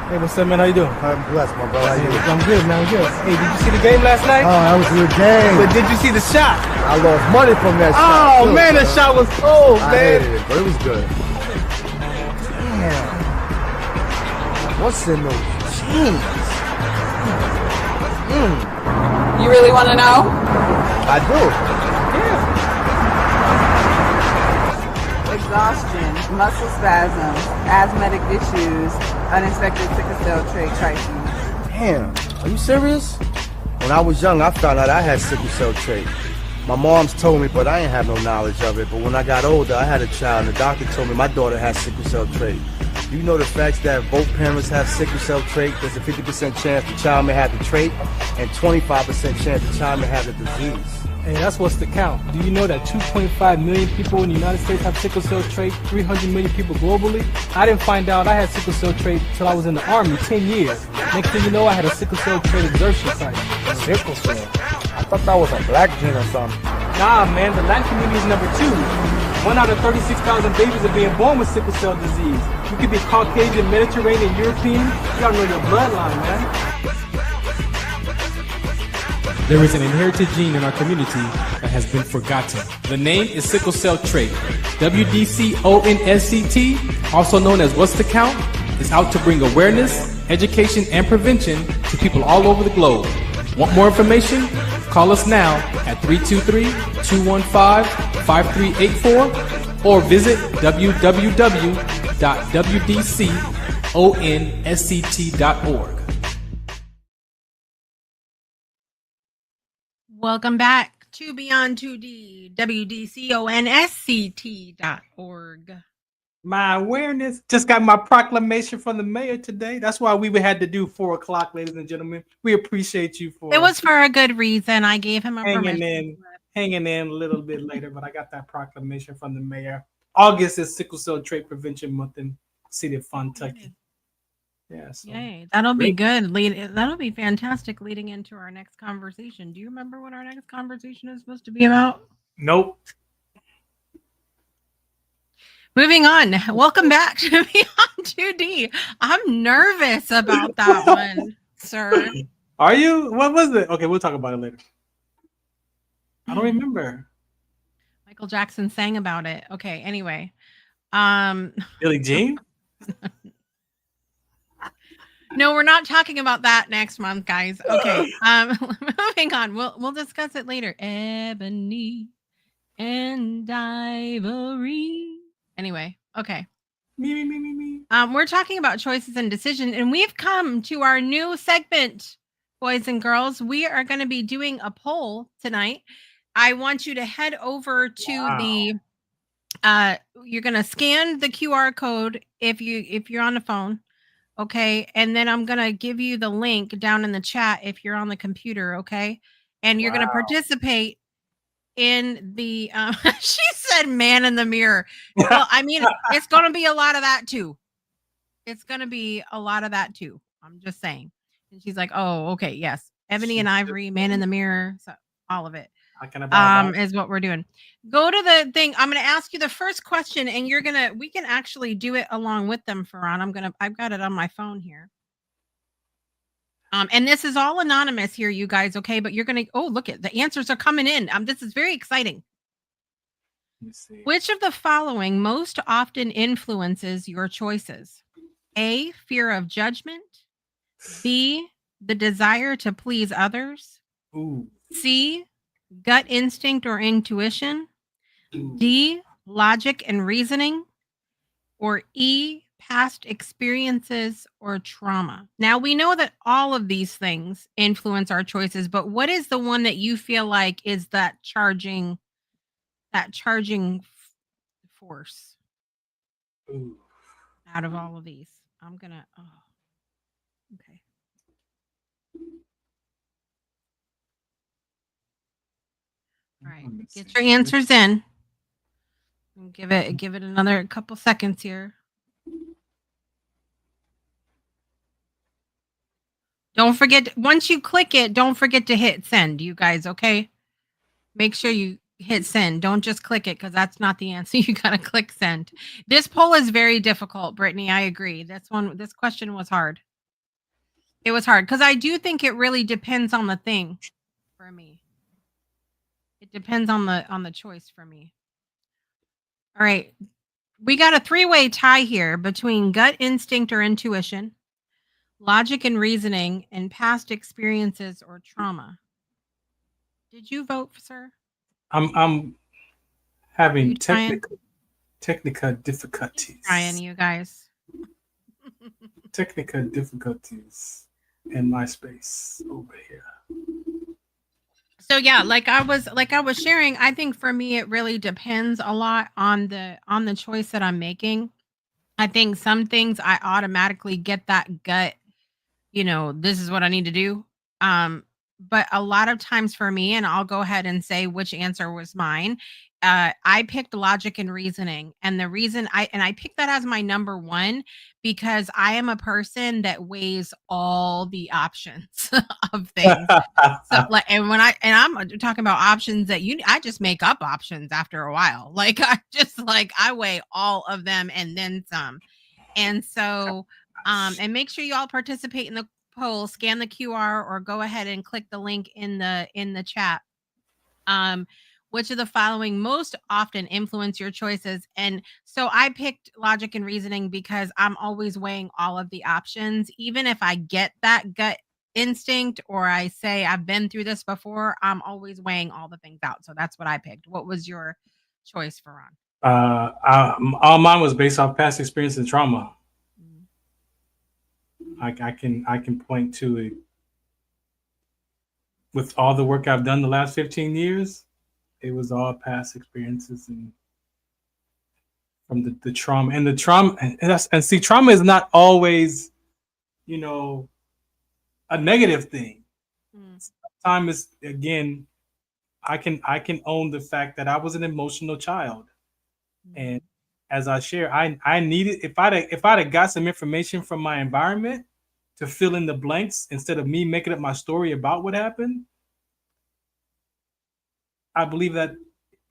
B: Hey, what's up, man? How you doing?
C: I'm blessed, my brother. How you doing?
B: I'm good, man. I'm good. Hey, did you see the game last night?
C: Oh, that was a good game.
B: But did you see the shot?
C: I lost money from that shot.
B: Oh, man, that shot was cold,
C: I
B: man.
C: hated it, but it was good. Damn. What's in those jeans?
D: You really want to know?
C: I do.
B: Yeah.
D: exhaustion, muscle spasms, asthmatic issues, unexpected sickle cell trait crises.
C: Damn, are you serious? When I was young, I found out I had sickle cell trait. My mom's told me, but I ain't have no knowledge of it. But when I got older, I had a child, and the doctor told me my daughter has sickle cell trait. You know the fact that both parents have sickle cell trait, there's a 50% chance the child may have the trait, and 25% chance the child may have the disease.
B: Hey, that's what's the count. Do you know that 2.5 million people in the United States have sickle cell trait, 300 million people globally? I didn't find out I had sickle cell trait until I was in the Army, 10 years. Next thing you know, I had a sickle cell trait exertion site.
C: Sickle cell? I thought that was a black gene or something.
B: Nah, man, the Latin community is number 2. 1 out of 36,000 babies are being born with sickle cell disease. You could be Caucasian, Mediterranean, European. You gotta know your bloodline, man.
E: There is an inherited gene in our community that has been forgotten. The name is sickle cell trait. WDCONSCT, also known as What's the Count, is out to bring awareness, education, and prevention to people all over the globe. Want more information? Call us now at 323-215-5384 or visit www.wdconsct.org.
A: Welcome back to Beyond 2D, WDCONSCT.org.
B: My awareness. Just got my proclamation from the mayor today. That's why we had to do 4 o'clock, ladies and gentlemen. We appreciate you for
A: it. Was for a good reason. I gave him a
B: hanging in a little bit later, but I got that proclamation from the mayor. August is Sickle Cell Trait Prevention Month in City of Fontucky. Yeah, so
A: yay, that'll be good. That'll be fantastic leading into our next conversation. Do you remember what our next conversation is supposed to be about?
B: Nope.
A: Moving on. Welcome back to Beyond 2D. I'm nervous about that one, sir.
B: Are you? What was it? Okay, we'll talk about it later. I don't remember.
A: Michael Jackson sang about it. Okay, anyway.
B: Billie Jean?
A: No, we're not talking about that next month, guys. Okay. Moving on. We'll discuss it later. Ebony and Ivory. Anyway, okay.
B: Me.
A: We're talking about choices and decision, and we've come to our new segment, boys and girls. We are going to be doing a poll tonight. I want you to head over to the you're going to scan the QR code if you're on the phone. Okay. And then I'm going to give you the link down in the chat if you're on the computer. Okay. And you're going to participate in the, she said man in the mirror. Well, I mean, it's going to be a lot of that too. It's going to be a lot of that too. I'm just saying. And she's like, oh, okay. Yes. Ebony and Ivory, man in the mirror. So all of it. Is what we're doing. Go to the thing. I'm going to ask you the first question, and we can actually do it along with them, Farron. I've got it on my phone here. And this is all anonymous here, you guys. Okay. But you're going to, look at the answers are coming in. This is very exciting. Which of the following most often influences your choices? A, fear of judgment. B, the desire to please others.
B: Ooh.
A: C, gut instinct or intuition. D, logic and reasoning. Or E, past experiences or trauma. Now, we know that all of these things influence our choices, but what is the one that you feel like is that charging force out of all of these? I'm gonna, okay. All right, get your answers in. Give it another couple seconds here. Don't forget, once you click it, don't forget to hit send, you guys, okay? Make sure you hit send. Don't just click it because that's not the answer. You got to click send. This poll is very difficult, Brittany. I agree. This question was hard. It was hard because I do think it really depends on the thing for me. It depends on the choice for me. All right. We got a 3-way tie here between gut instinct or intuition, logic and reasoning, and past experiences or trauma. Did you vote, sir?
B: I'm having technical Technical difficulties.
A: Trying, you guys.
B: Technical difficulties in my space over here.
A: So yeah, like I was sharing, I think for me it really depends a lot on the choice that I'm making. I think some things I automatically get that gut, this is what I need to do. But a lot of times for me, and I'll go ahead and say which answer was mine. I picked logic and reasoning, and the reason I picked that as my number one because I am a person that weighs all the options of things. So like, and I'm talking about options that I just make up options after a while. Like I weigh all of them and then some. And so, and make sure you all participate in the poll, scan the QR or go ahead and click the link in the chat. Which of the following most often influence your choices? And so I picked logic and reasoning because I'm always weighing all of the options. Even if I get that gut instinct or I say I've been through this before, I'm always weighing all the things out. So that's what I picked. What was your choice, Farron?
B: All mine was based off past experience and trauma. I can point to it with all the work I've done the last 15 years. It was all past experiences and from the trauma and the trauma and see, trauma is not always, a negative thing. Sometimes again, I can own the fact that I was an emotional child. And as I share, I needed if I'd have got some information from my environment to fill in the blanks instead of me making up my story about what happened, I believe that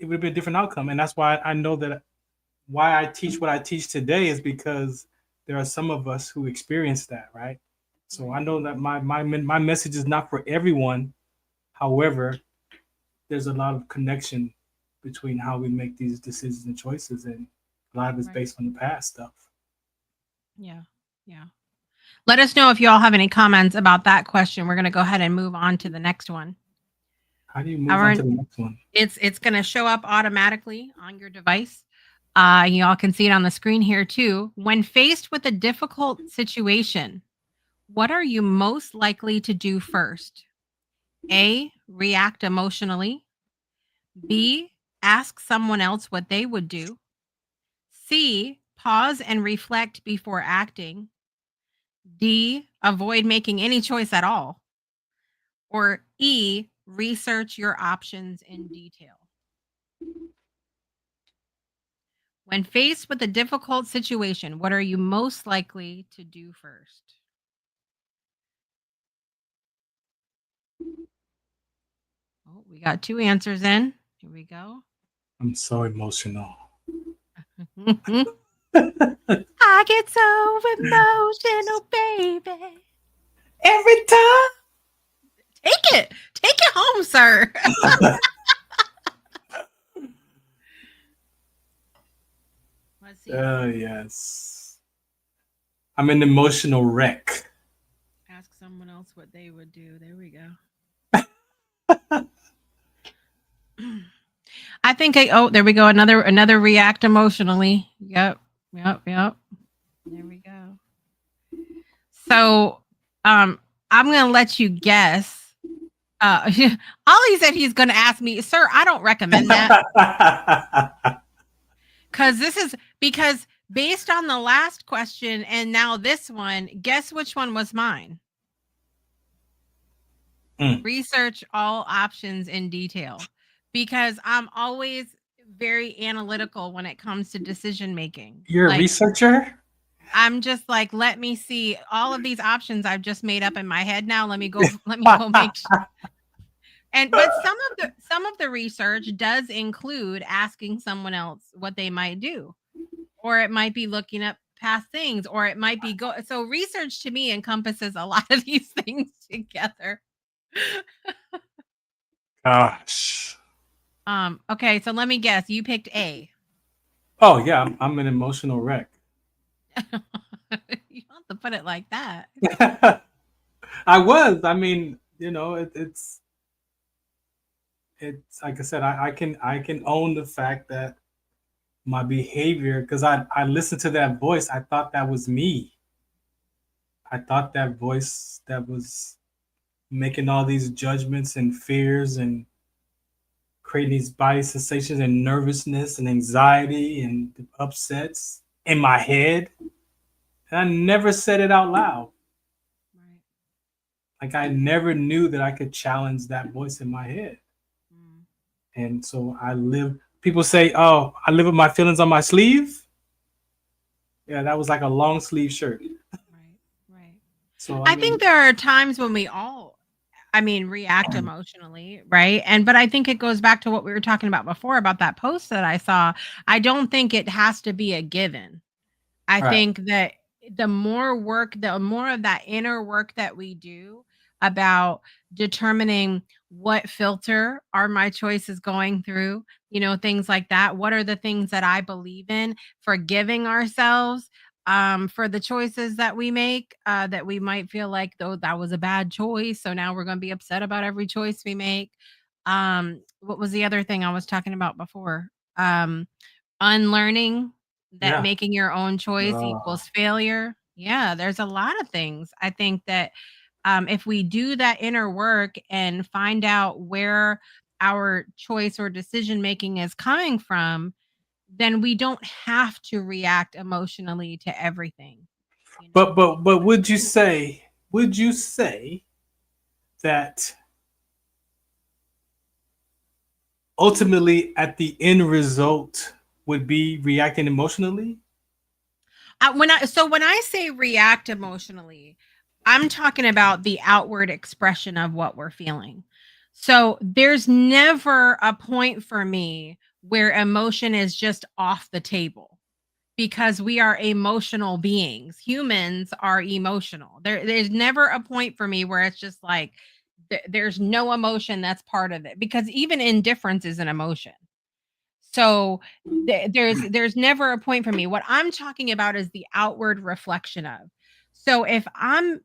B: it would have been a different outcome. And that's why I know that why I teach what I teach today is because there are some of us who experience that, right? So I know that my message is not for everyone. However, there's a lot of connection between how we make these decisions and choices, and a lot of it's based on the past stuff.
A: Yeah. Let us know if you all have any comments about that question. We're going to go ahead and move on to the next one.
B: How do you move on to the next one?
A: It's going to show up automatically on your device. You all can see it on the screen here too. When faced with a difficult situation, what are you most likely to do first? A, react emotionally. B, ask someone else what they would do. C, pause and reflect before acting. D, avoid making any choice at all. Or E, research your options in detail. When faced with a difficult situation, what are you most likely to do first? Oh, we got two answers in. Here we go.
B: I'm so emotional.
A: I get so emotional, baby.
B: Every time.
A: Take it home, sir. Let's see.
B: Yes. I'm an emotional wreck.
A: Ask someone else what they would do. There we go. I think there we go. Another react emotionally. Yep. There we go. So I'm gonna let you guess. Ollie said he's gonna ask me, sir, I don't recommend that. Because based on the last question and now this one, guess which one was mine? Research all options in detail. Because I'm always very analytical when it comes to decision making.
B: You're a researcher?
A: I'm just like, let me see all of these options I've just made up in my head now. Let me go make sure. But some of the research does include asking someone else what they might do. Or it might be looking up past things, or it might be so research to me encompasses a lot of these things together.
B: Gosh.
A: Okay, so let me guess. You picked A.
B: Oh yeah, I'm an emotional wreck.
A: You don't have to put it like that.
B: I was. I mean, it's like I said, I can own the fact that my behavior, because I listened to that voice. I thought that was me. I thought that voice that was making all these judgments and fears and creating these body sensations and nervousness and anxiety and upsets in my head. And I never said it out loud.
A: Right.
B: Like I never knew that I could challenge that voice in my head.
A: Mm.
B: And so I live, people say, oh, I live with my feelings on my sleeve. Yeah, that was like a long sleeve shirt.
A: Right. Right.
B: So
A: I think there are times when we all, react emotionally, right? But I think it goes back to what we were talking about before about that post that I saw. I don't think it has to be a given. I
B: right.
A: think that the more of that inner work that we do about determining what filter are my choices going through, things like that. What are the things that I believe in? Forgiving ourselves for the choices that we make, that we might feel like, though, that was a bad choice. So now we're going to be upset about every choice we make. What was the other thing I was talking about before? Unlearning that
B: Yeah.
A: making your own choice equals failure. Yeah, there's a lot of things. I think that if we do that inner work and find out where our choice or decision making is coming from, then we don't have to react emotionally to everything.
B: But would you say that ultimately at the end result would be reacting emotionally?
A: When I say react emotionally, I'm talking about the outward expression of what we're feeling. So there's never a point for me where emotion is just off the table, because we are emotional beings. Humans are emotional. There's never a point for me where it's just like there's no emotion that's part of it, because even indifference is an emotion. So there's never a point for me. What I'm talking about is the outward reflection of. So if I'm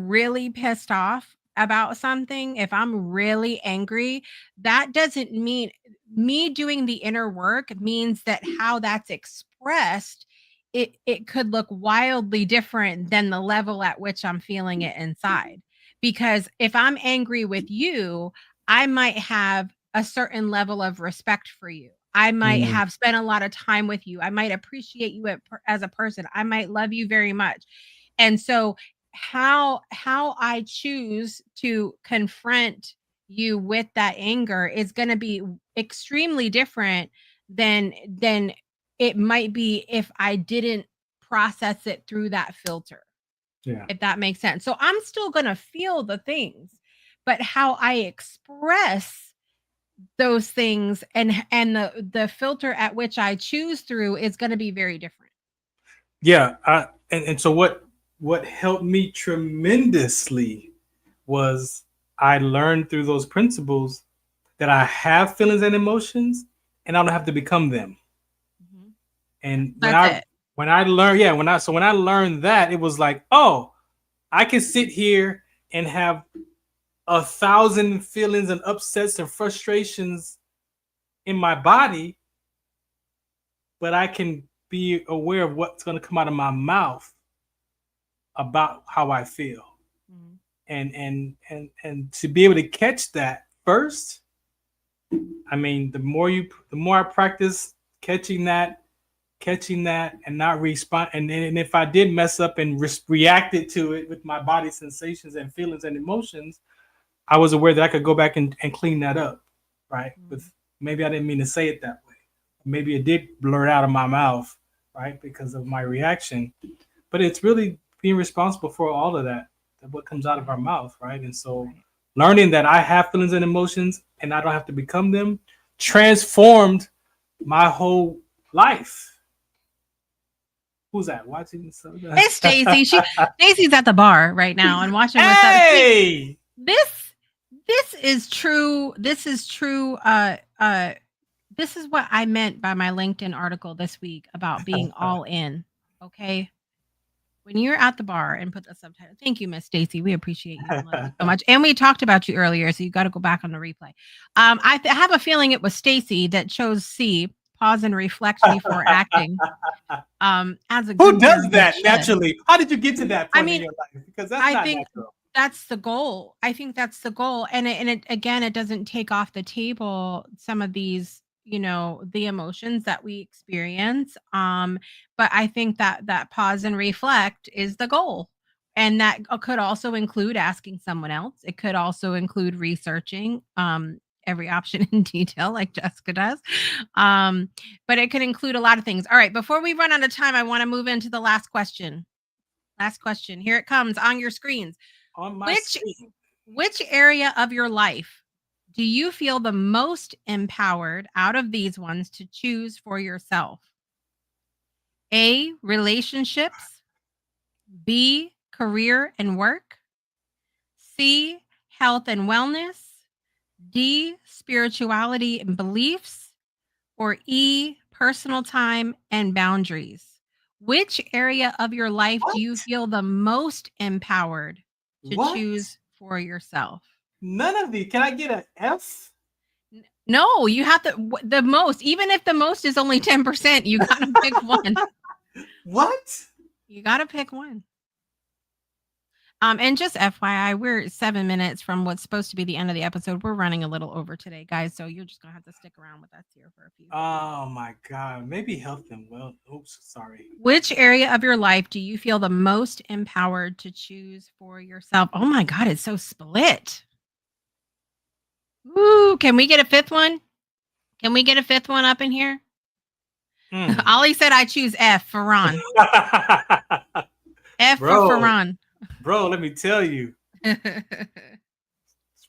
A: really pissed off about something, if I'm really angry, that doesn't mean me doing the inner work means that how that's expressed, it could look wildly different than the level at which I'm feeling it inside. Because if I'm angry with you, I might have a certain level of respect for you. I might have spent a lot of time with you. I might appreciate you as a person. I might love you very much. And so how I choose to confront you with that anger is going to be extremely different than it might be if I didn't process it through that filter.
B: Yeah.
A: If that makes sense. So I'm still going to feel the things, but how I express those things and the filter at which I choose through is going to be very different.
B: Yeah. And so what helped me tremendously was I learned through those principles that I have feelings and emotions and I don't have to become them.
A: Mm-hmm.
B: And
A: That's it.
B: when I learned, yeah, when I learned that, it was like, oh, I can sit here and have 1,000 feelings and upsets and frustrations in my body, but I can be aware of what's going to come out of my mouth about how I feel.
A: Mm-hmm.
B: And to be able to catch that first, I mean, the more I practice catching that and not respond, and if I did mess up and reacted to it with my body sensations and feelings and emotions, I was aware that I could go back and clean that up, right? With maybe I didn't mean to say it that way. Maybe it did blurt out of my mouth, right, because of my reaction. But it's really being responsible for all of that what comes out of our mouth, right? And so learning that I have feelings and emotions and I don't have to become them transformed my whole life. Who's that watching?
A: It's Stacy. Stacy's at the bar right now and watching what's up.
B: Hey!
A: This is true. This is true. This is what I meant by my LinkedIn article this week about being all in. Okay. When you're at the bar and put the subtitle, thank you, Miss Stacy. We appreciate you and love you so much. And we talked about you earlier, so you got to go back on the replay. I have a feeling it was Stacy that chose C, pause and reflect before acting. As a
B: Who
A: good
B: does
A: parent
B: that
A: should.
B: naturally? How did you get to that
A: I
B: point in
A: mean,
B: your life? Because that's
A: I
B: not
A: think
B: natural.
A: that's the goal. I think that's the goal. And it again, it doesn't take off the table some of these, the emotions that we experience. But I think that pause and reflect is the goal. And that could also include asking someone else. It could also include researching every option in detail, like Jessica does. But it could include a lot of things. All right, before we run out of time, I want to move into the last question. Last question. Here it comes on your screens.
B: On my screen.
A: Which area of your life do you feel the most empowered out of these ones to choose for yourself? A, relationships. B, career and work. C, health and wellness. D, spirituality and beliefs. Or E, personal time and boundaries. Which area of your life do you feel the most empowered to choose for yourself?
B: None of these. Can I get an F?
A: No, you have to the most. Even if the most is only 10%, you gotta pick one.
B: What?
A: You gotta pick one. And just FYI, we're 7 minutes from what's supposed to be the end of the episode. We're running a little over today, guys. So you're just gonna have to stick around with us here for a few.
B: Oh my God. Maybe health and well. Oops, sorry.
A: Which area of your life do you feel the most empowered to choose for yourself? Oh my God, it's so split. Ooh, can we get a fifth one? Can we get a fifth one up in here? Ollie said I choose F, Farron. F for Farron.
B: Bro, let me tell you.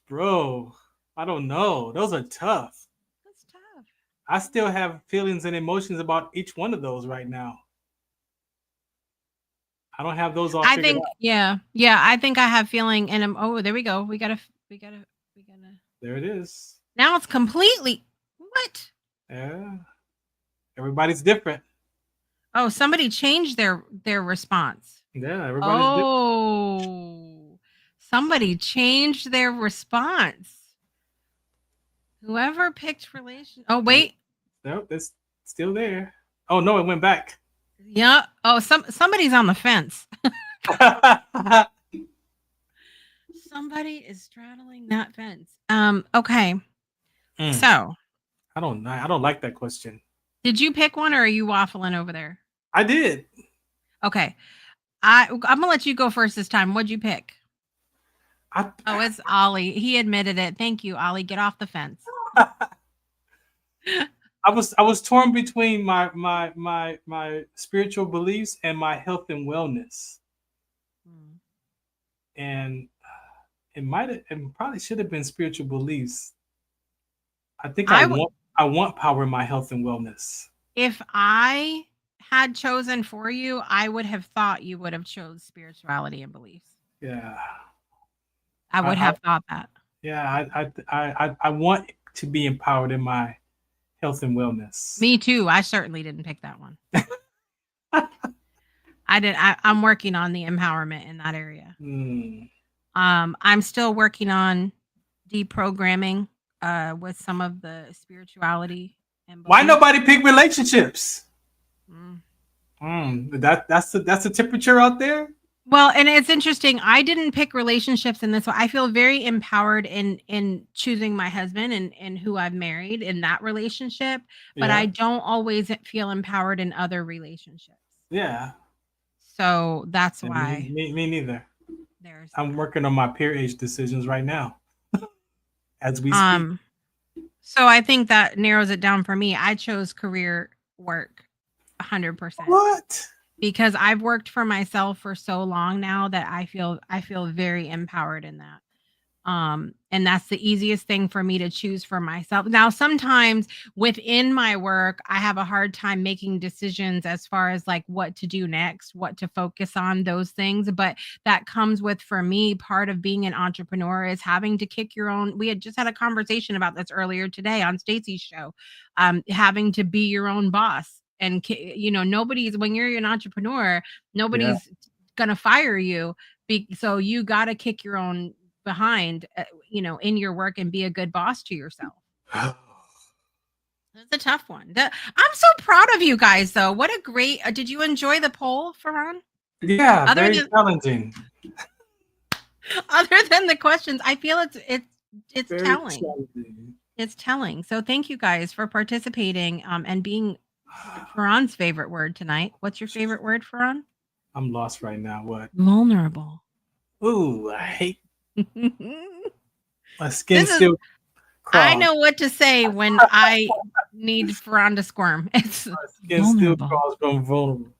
B: Bro, I don't know. Those are tough.
A: That's tough.
B: I still have feelings and emotions about each one of those right now. I don't have those all figured out.
A: Yeah. I think I have feeling and there we go. We gotta.
B: There it is.
A: Now it's completely what?
B: Yeah. Everybody's different.
A: Oh, somebody changed their response.
B: Yeah, everybody's different.
A: Oh, somebody changed their response. Whoever picked relation. Oh, wait.
B: Nope, it's still there. Oh no, it went back.
A: Yeah. Oh, somebody's on the fence. Somebody is straddling that fence. Okay. So
B: I don't like that question.
A: Did you pick one or are you waffling over there?
B: I did.
A: Okay. I'm gonna let you go first this time. What'd you pick? It's Ollie. He admitted it. Thank you, Ollie. Get off the fence.
B: I was torn between my spiritual beliefs and my health and wellness. And it probably should have been spiritual beliefs. I think I want power in my health and wellness.
A: If I had chosen for you, I would have thought you would have chose spirituality and beliefs.
B: Yeah.
A: I would have thought that.
B: Yeah, I want to be empowered in my health and wellness.
A: Me too. I certainly didn't pick that one. I'm working on the empowerment in that area. I'm still working on deprogramming with some of the spirituality and beliefs.
B: Why nobody pick relationships? That's the temperature out there.
A: Well, and it's interesting. I didn't pick relationships in this one. I feel very empowered in choosing my husband and who I've married in that relationship, but I don't always feel empowered in other relationships.
B: Yeah.
A: So that's why.
B: Me neither. I'm working on my peer age decisions right now, as we speak.
A: So I think that narrows it down for me. I chose career work, 100%.
B: What?
A: Because I've worked for myself for so long now that I feel very empowered in that. And that's the easiest thing for me to choose for myself. Now, sometimes within my work, I have a hard time making decisions as far as like what to do next, what to focus on, those things. But that comes with, for me, part of being an entrepreneur is having to kick your own. We had just had a conversation about this earlier today on Stacey's show, having to be your own boss. And, when you're an entrepreneur, nobody's going to fire you. So you got to kick your own behind, in your work and be a good boss to yourself. That's a tough one. I'm so proud of you guys, though. What a great! Did you enjoy the poll, Farron?
B: Yeah,
A: Other
B: very
A: than
B: challenging.
A: other than the questions, I feel it's
B: Very
A: telling.
B: challenging.
A: It's telling. So thank you guys for participating and being Farron's favorite word tonight. What's your favorite word, Farron?
B: I'm lost right now. What?
A: Vulnerable.
B: Ooh, I hate
A: This
B: my skin
A: is
B: still crawls.
A: I know what to say when I need Farron to squirm. It's
B: My skin still
A: vulnerable.
B: crawls from vulnerable.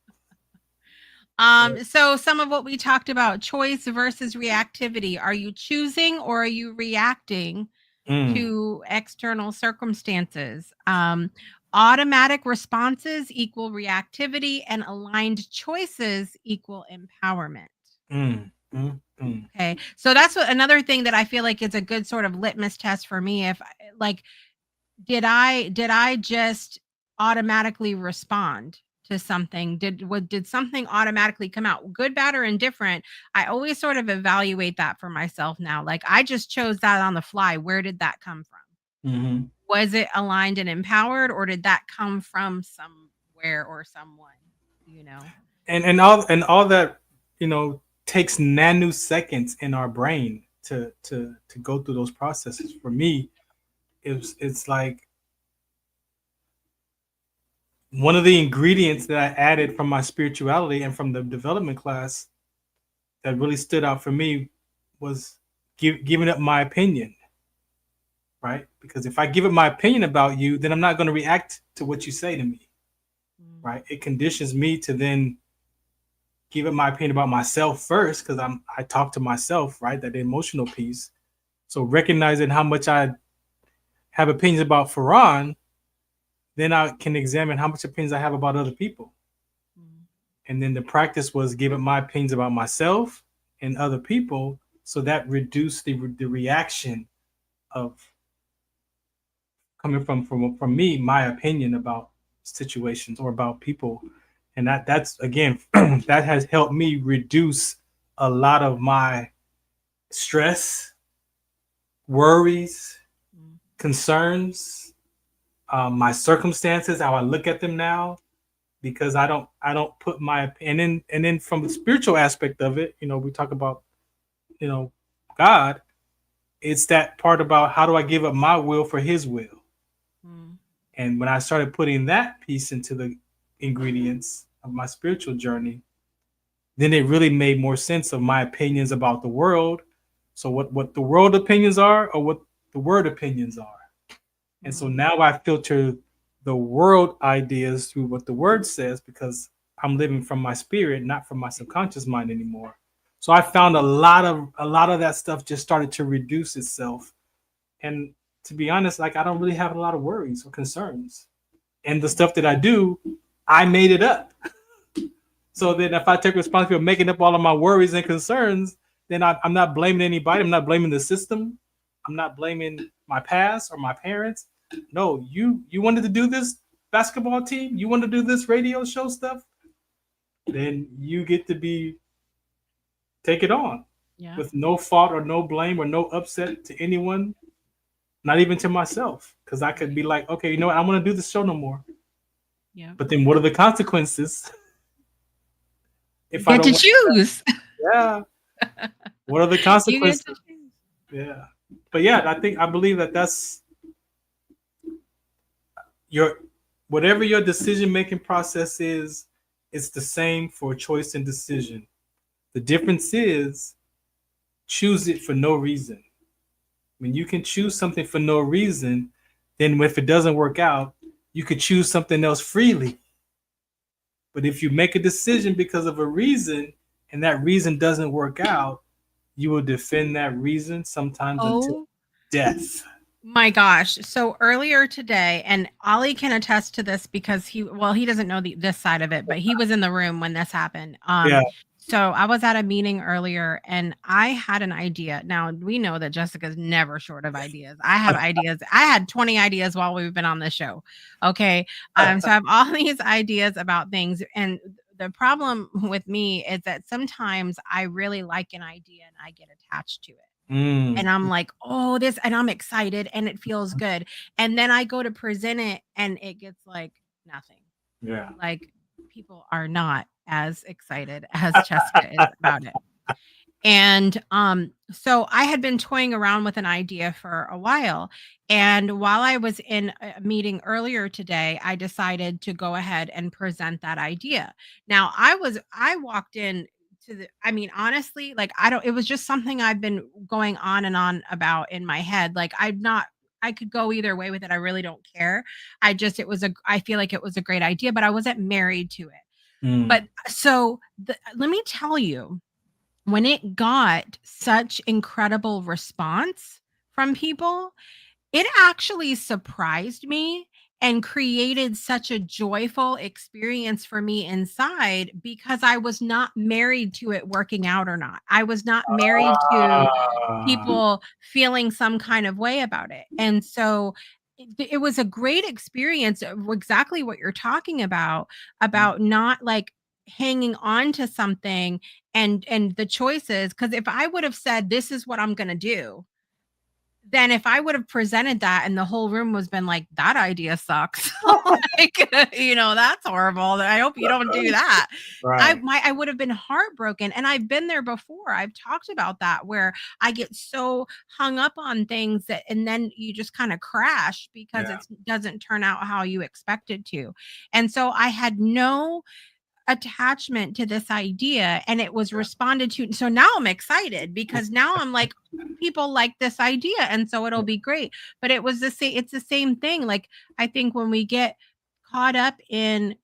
A: So some of what we talked about, choice versus reactivity. Are you choosing or are you reacting to external circumstances? Automatic responses equal reactivity and aligned choices equal empowerment. Okay. So that's another thing that I feel like is a good sort of litmus test for me. If like, did I just automatically respond to something? Did something automatically come out, good, bad, or indifferent? I always sort of evaluate that for myself now. Like I just chose that on the fly. Where did that come from? Was it aligned and empowered, or did that come from somewhere or someone?
B: And all that, takes nanoseconds in our brain to go through those processes. For me, it's like one of the ingredients that I added from my spirituality and from the development class that really stood out for me was giving up my opinion, right? Because if I give up my opinion about you, then I'm not going to react to what you say to me, right? It conditions me to then give up my opinion about myself first, because I talk to myself, right? That emotional piece. So recognizing how much I have opinions about Farron, then I can examine how much opinions I have about other people. And then the practice was giving my opinions about myself and other people, so that reduced the reaction of coming from me, my opinion about situations or about people. And that's again, that has helped me reduce a lot of my stress, worries, concerns, my circumstances, how I look at them now, because I don't put my, and then from the spiritual aspect of it, we talk about, God, it's that part about how do I give up my will for his will. And when I started putting that piece into the ingredients of my spiritual journey, then it really made more sense of my opinions about the world. So what the world opinions are, or what the word opinions are. And so now I filter the world ideas through what the word says, because I'm living from my spirit, not from my subconscious mind anymore. So I found a lot of that stuff just started to reduce itself. And to be honest, like I don't really have a lot of worries or concerns. And the stuff that I do, I made it up. So then if I take responsibility for making up all of my worries and concerns, then I'm not blaming anybody. I'm not blaming the system. I'm not blaming my past or my parents. No, you wanted to do this basketball team, you want to do this radio show stuff, then you get to take it on with no fault or no blame or no upset to anyone, not even to myself, because I could be like, okay, you know what, I want to do this show no more. Yeah. But then what are the consequences?
A: If I don't choose.
B: Yeah. What are the consequences? Yeah. But yeah, I believe that's whatever your decision-making process is, it's the same for choice and decision. The difference is choose it for no reason. When you can choose something for no reason, then if it doesn't work out, you could choose something else freely. But if you make a decision because of a reason and that reason doesn't work out, you will defend that reason sometimes until death.
A: My gosh. So earlier today, and Ollie can attest to this because he doesn't know this side of it, but he was in the room when this happened. So I was at a meeting earlier and I had an idea. Now we know that Jessica's never short of ideas. I have ideas. I had 20 ideas while we've been on this show. Okay. So I have all these ideas about things. And the problem with me is that sometimes I really like an idea and I get attached to it. And I'm like, oh, this, and I'm excited and it feels good. And then I go to present it and it gets like nothing.
B: Yeah.
A: Like people are not as excited as Jessica is about it. And so I had been toying around with an idea for a while. And while I was in a meeting earlier today, I decided to go ahead and present that idea. Now I walked in to the, I mean, honestly, like it was just something I've been going on and on about in my head. Like I could go either way with it. I really don't care. I feel like it was a great idea, but I wasn't married to it. But so let me tell you, when it got such incredible response from people, it actually surprised me and created such a joyful experience for me inside because I was not married to it working out or not. I was not married to people feeling some kind of way about it. And so it was a great experience of exactly what you're talking about not like hanging on to something and the choices, because if I would have said this is what I'm going to do, then if I would have presented that and the whole room was been like, that idea sucks. Like, that's horrible. I hope you don't do that.
B: Right.
A: I would have been heartbroken. And I've been there before. I've talked about that where I get so hung up on things and then you just kind of crash because it doesn't turn out how you expected to. And so I had no attachment to this idea and it was responded to. So now I'm excited because now I'm like, people like this idea and so it'll be great. But it's the same thing. Like I think when we get caught up in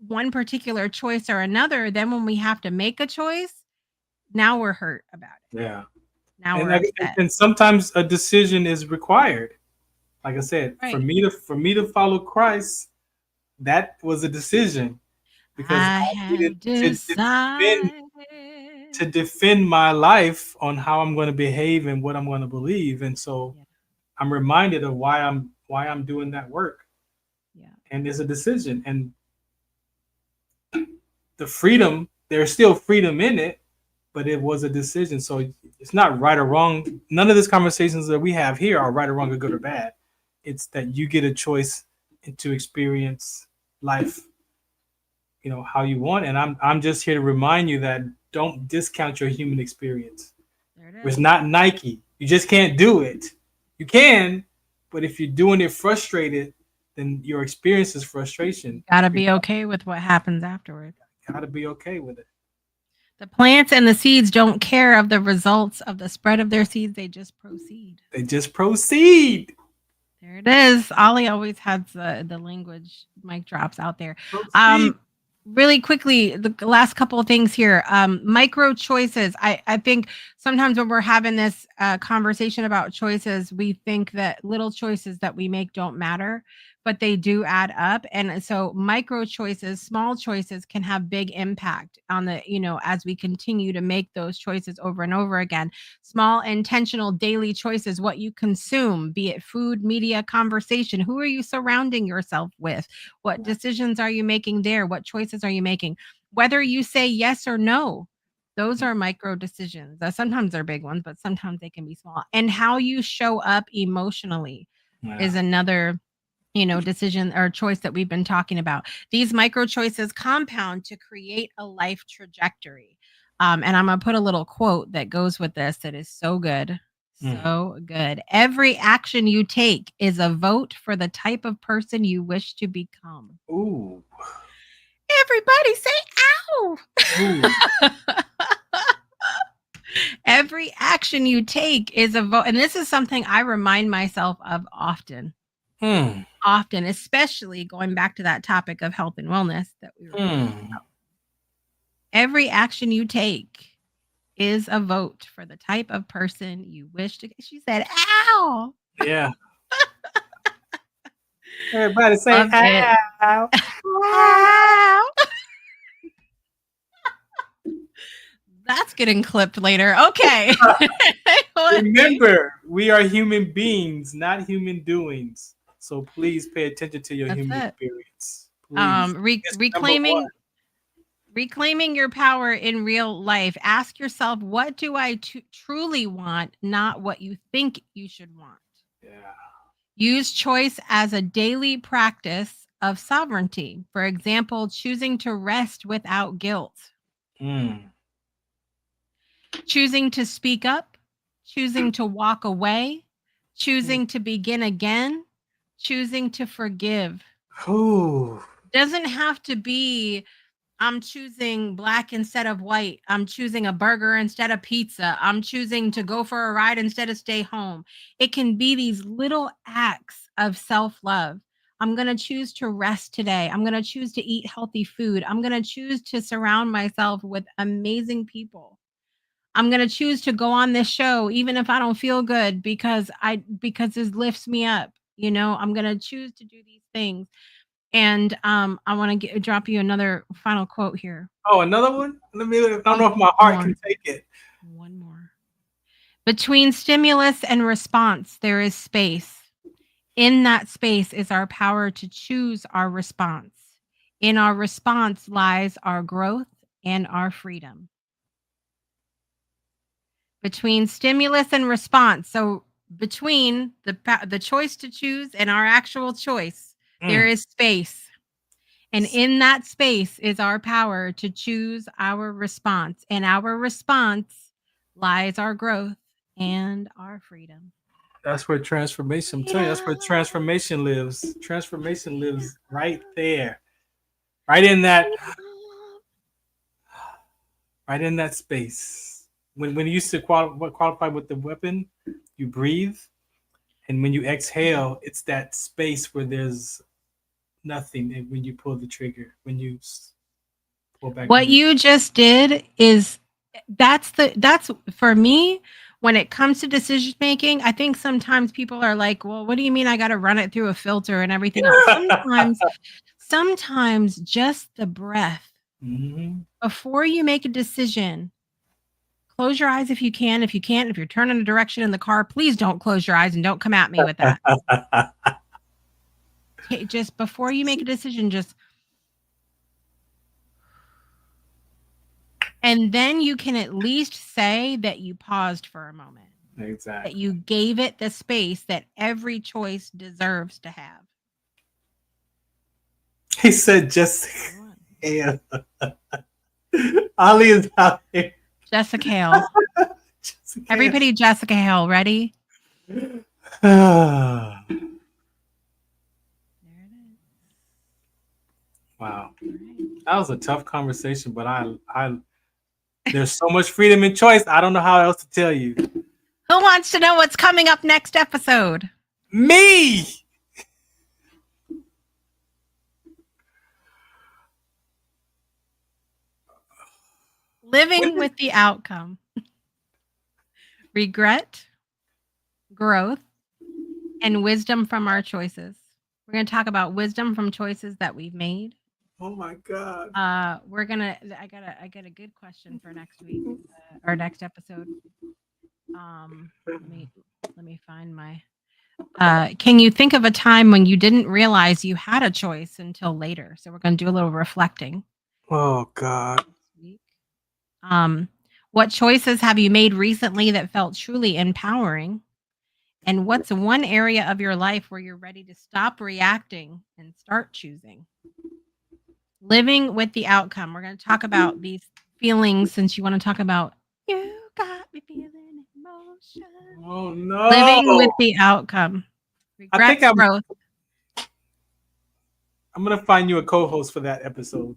A: one particular choice or another, then when we have to make a choice, now we're hurt about it.
B: Yeah.
A: Now we're upset.
B: And sometimes a decision is required. Like I said,
A: right.
B: for me to follow Christ, that was a decision. Because I needed to defend my life on how I'm going to behave and what I'm going to believe, and so I'm reminded of why I'm doing that work. Yeah, and it's a decision, and the freedom, there's still freedom in it, but it was a decision. So it's not right or wrong. None of these conversations that we have here are right or wrong or good or bad. It's that you get a choice to experience life how you want, and I'm just here to remind you that don't discount your human experience. It's not Nike. You just can't do it. You can, but if you're doing it frustrated, then your experience is frustration.
A: Gotta be okay with what happens afterward.
B: Gotta be okay with it.
A: The plants and the seeds don't care of the results of the spread of their seeds. They just proceed. There it is. Ollie always has the language mic drops out there. Really quickly, the last couple of things here. Micro choices. I think sometimes when we're having this conversation about choices, we think that little choices that we make don't matter, but they do add up. And so micro choices, small choices can have big impact on as we continue to make those choices over and over again. Small intentional daily choices, what you consume, be it food, media, conversation. Who are you surrounding yourself with? What decisions are you making there? What choices are you making? Whether you say yes or no, those are micro decisions. Sometimes they're big ones, but sometimes they can be small. And how you show up emotionally is another decision or choice that we've been talking about. These micro choices compound to create a life trajectory. And I'm going to put a little quote that goes with this that is so good. So good. Every action you take is a vote for the type of person you wish to become.
B: Ooh.
A: Everybody say ow. Every action you take is a vote. And this is something I remind myself of often. Often, especially going back to that topic of health and wellness that we were talking about. Every action you take is a vote for the type of person you wish to. She said, ow.
B: Yeah. Everybody say ow.
A: Ow. That's getting clipped later. Okay.
B: Remember, we are human beings, not human doings. So please pay attention to your human experience.
A: Reclaiming your power in real life. Ask yourself, what do I truly want, not what you think you should want.
B: Yeah.
A: Use choice as a daily practice of sovereignty. For example, choosing to rest without guilt. Choosing to speak up, choosing to walk away, choosing to begin again, choosing to forgive.
B: Ooh.
A: Doesn't have to be I'm choosing black instead of white. I'm choosing a burger instead of pizza. I'm choosing to go for a ride instead of stay home. It can be these little acts of self-love. I'm going to choose to rest today. I'm going to choose to eat healthy food. I'm going to choose to surround myself with amazing people. I'm going to choose to go on this show even if I don't feel good because this lifts me up. You know, I'm going to choose to do these things. And I want to drop you another final quote here.
B: Oh, another one? I don't know if my heart can take it.
A: One more. Between stimulus and response, there is space. In that space is our power to choose our response. In our response lies our growth and our freedom. Between stimulus and response, so between the choice to choose and our actual choice, there is space. And in that space is our power to choose our response. And our response lies our growth and our freedom.
B: That's where transformation, I'm telling you, that's where transformation lives. Transformation lives right there. Right in that space. When you used to qualify with the weapon, you breathe. And when you exhale, it's that space where there's nothing. And when you pull the trigger, when you pull back.
A: What you just did is that's for me. When it comes to decision making, I think sometimes people are like, well, what do you mean I got to run it through a filter and everything else? Sometimes just the breath. Before you make a decision, close your eyes if you can. If you can't, if you're turning a direction in the car, please don't close your eyes and don't come at me with that. Okay, just before you make a decision, and then you can at least say that you paused for a moment.
B: Exactly.
A: That you gave it the space that every choice deserves to have.
B: He said Jessica Hale. Ali is out here.
A: Jessica Hale. Everybody, Jessica Hale. Ready?
B: Wow. That was a tough conversation, but I there's so much freedom and choice. I don't know how else to tell you.
A: Who wants to know what's coming up next episode?
B: Me!
A: Living with the outcome. Regret, growth, and wisdom from our choices. We're going to talk about wisdom from choices that we've made.
B: Oh my God.
A: I got a good question for next week or next episode. Let me find my can you think of a time when you didn't realize you had a choice until later? So we're going to do a little reflecting.
B: Oh God.
A: What choices have you made recently that felt truly empowering? And what's one area of your life where you're ready to stop reacting and start choosing? Living with the outcome. We're going to talk about these feelings since you want to talk about you got me feeling emotion.
B: Oh no.
A: Living with the outcome. Regrets, growth.
B: I'm going to find you a co-host for that episode.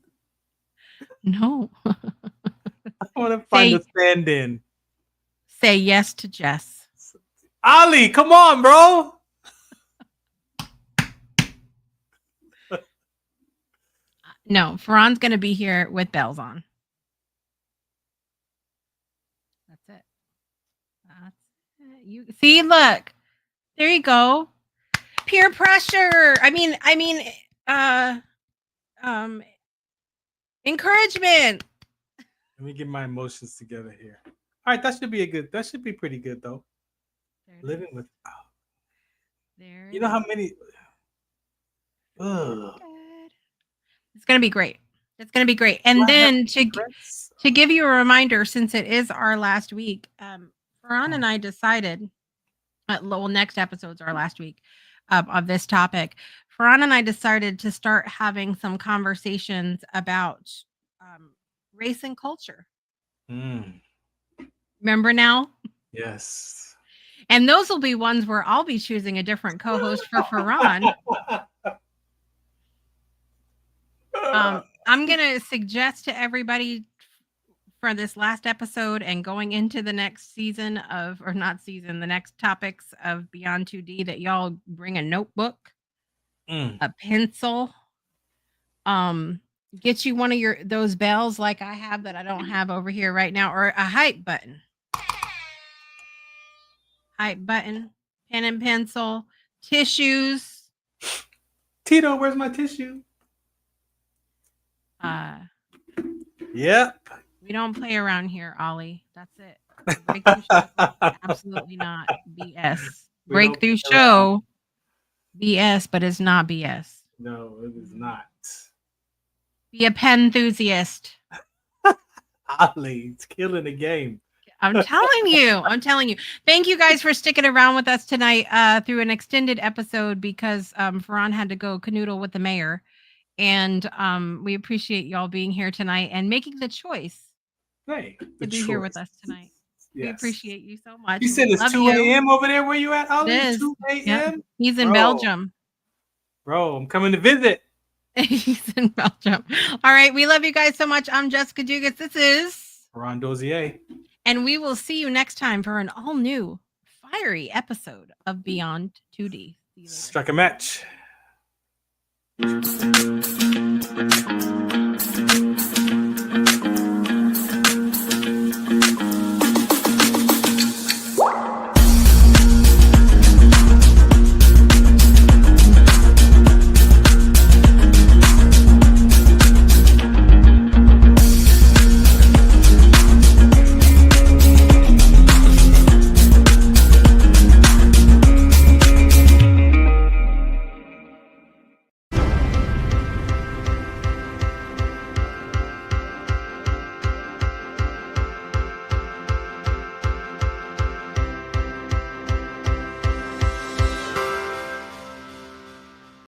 A: No.
B: I want to find a stand-in.
A: Say yes to Jess.
B: Ali, come on, bro.
A: No, Farron's going to be here with bells on. That's it. You see, look. There you go. Peer pressure. I mean, encouragement.
B: Let me get my emotions together here. All right, that should be pretty good though. Living with there. You know how many
A: It's gonna be great. It's going to be great. And then to give you a reminder, since it is our last week, Farron and I decided, next episode's our last week of this topic. Farron and I decided to start having some conversations about race and culture. Remember now?
B: Yes.
A: And those will be ones where I'll be choosing a different co-host for Farron. I'm going to suggest to everybody for this last episode and going into the next season the next topics of Beyond 2D, that y'all bring a notebook, a pencil, get you one of those bells like I have that I don't have over here right now, or a hype button, pen and pencil, tissues.
B: Tito, where's my tissue? Yep.
A: We don't play around here, Ollie. That's it. Breakthrough show. Absolutely not BS. Breakthrough show. BS, but it's not BS.
B: No, it is not.
A: Be a pen enthusiast.
B: Ollie, it's killing the game.
A: I'm telling you. Thank you guys for sticking around with us tonight through an extended episode, because Farron had to go canoodle with the mayor. And we appreciate y'all being here tonight and making the choice to be here with us tonight. Yes. We appreciate you so much.
B: You said it's 2 a.m. over there where you at, Ollie?
A: It is.
B: 2 a.m.?
A: Yep. He's in Belgium.
B: Bro, I'm coming to visit.
A: He's in Belgium. All right. We love you guys so much. I'm Jessica Dugas. This is
B: Farron Dozier. And
A: we will see you next time for an all new fiery episode of Beyond 2D.
B: Strike a match.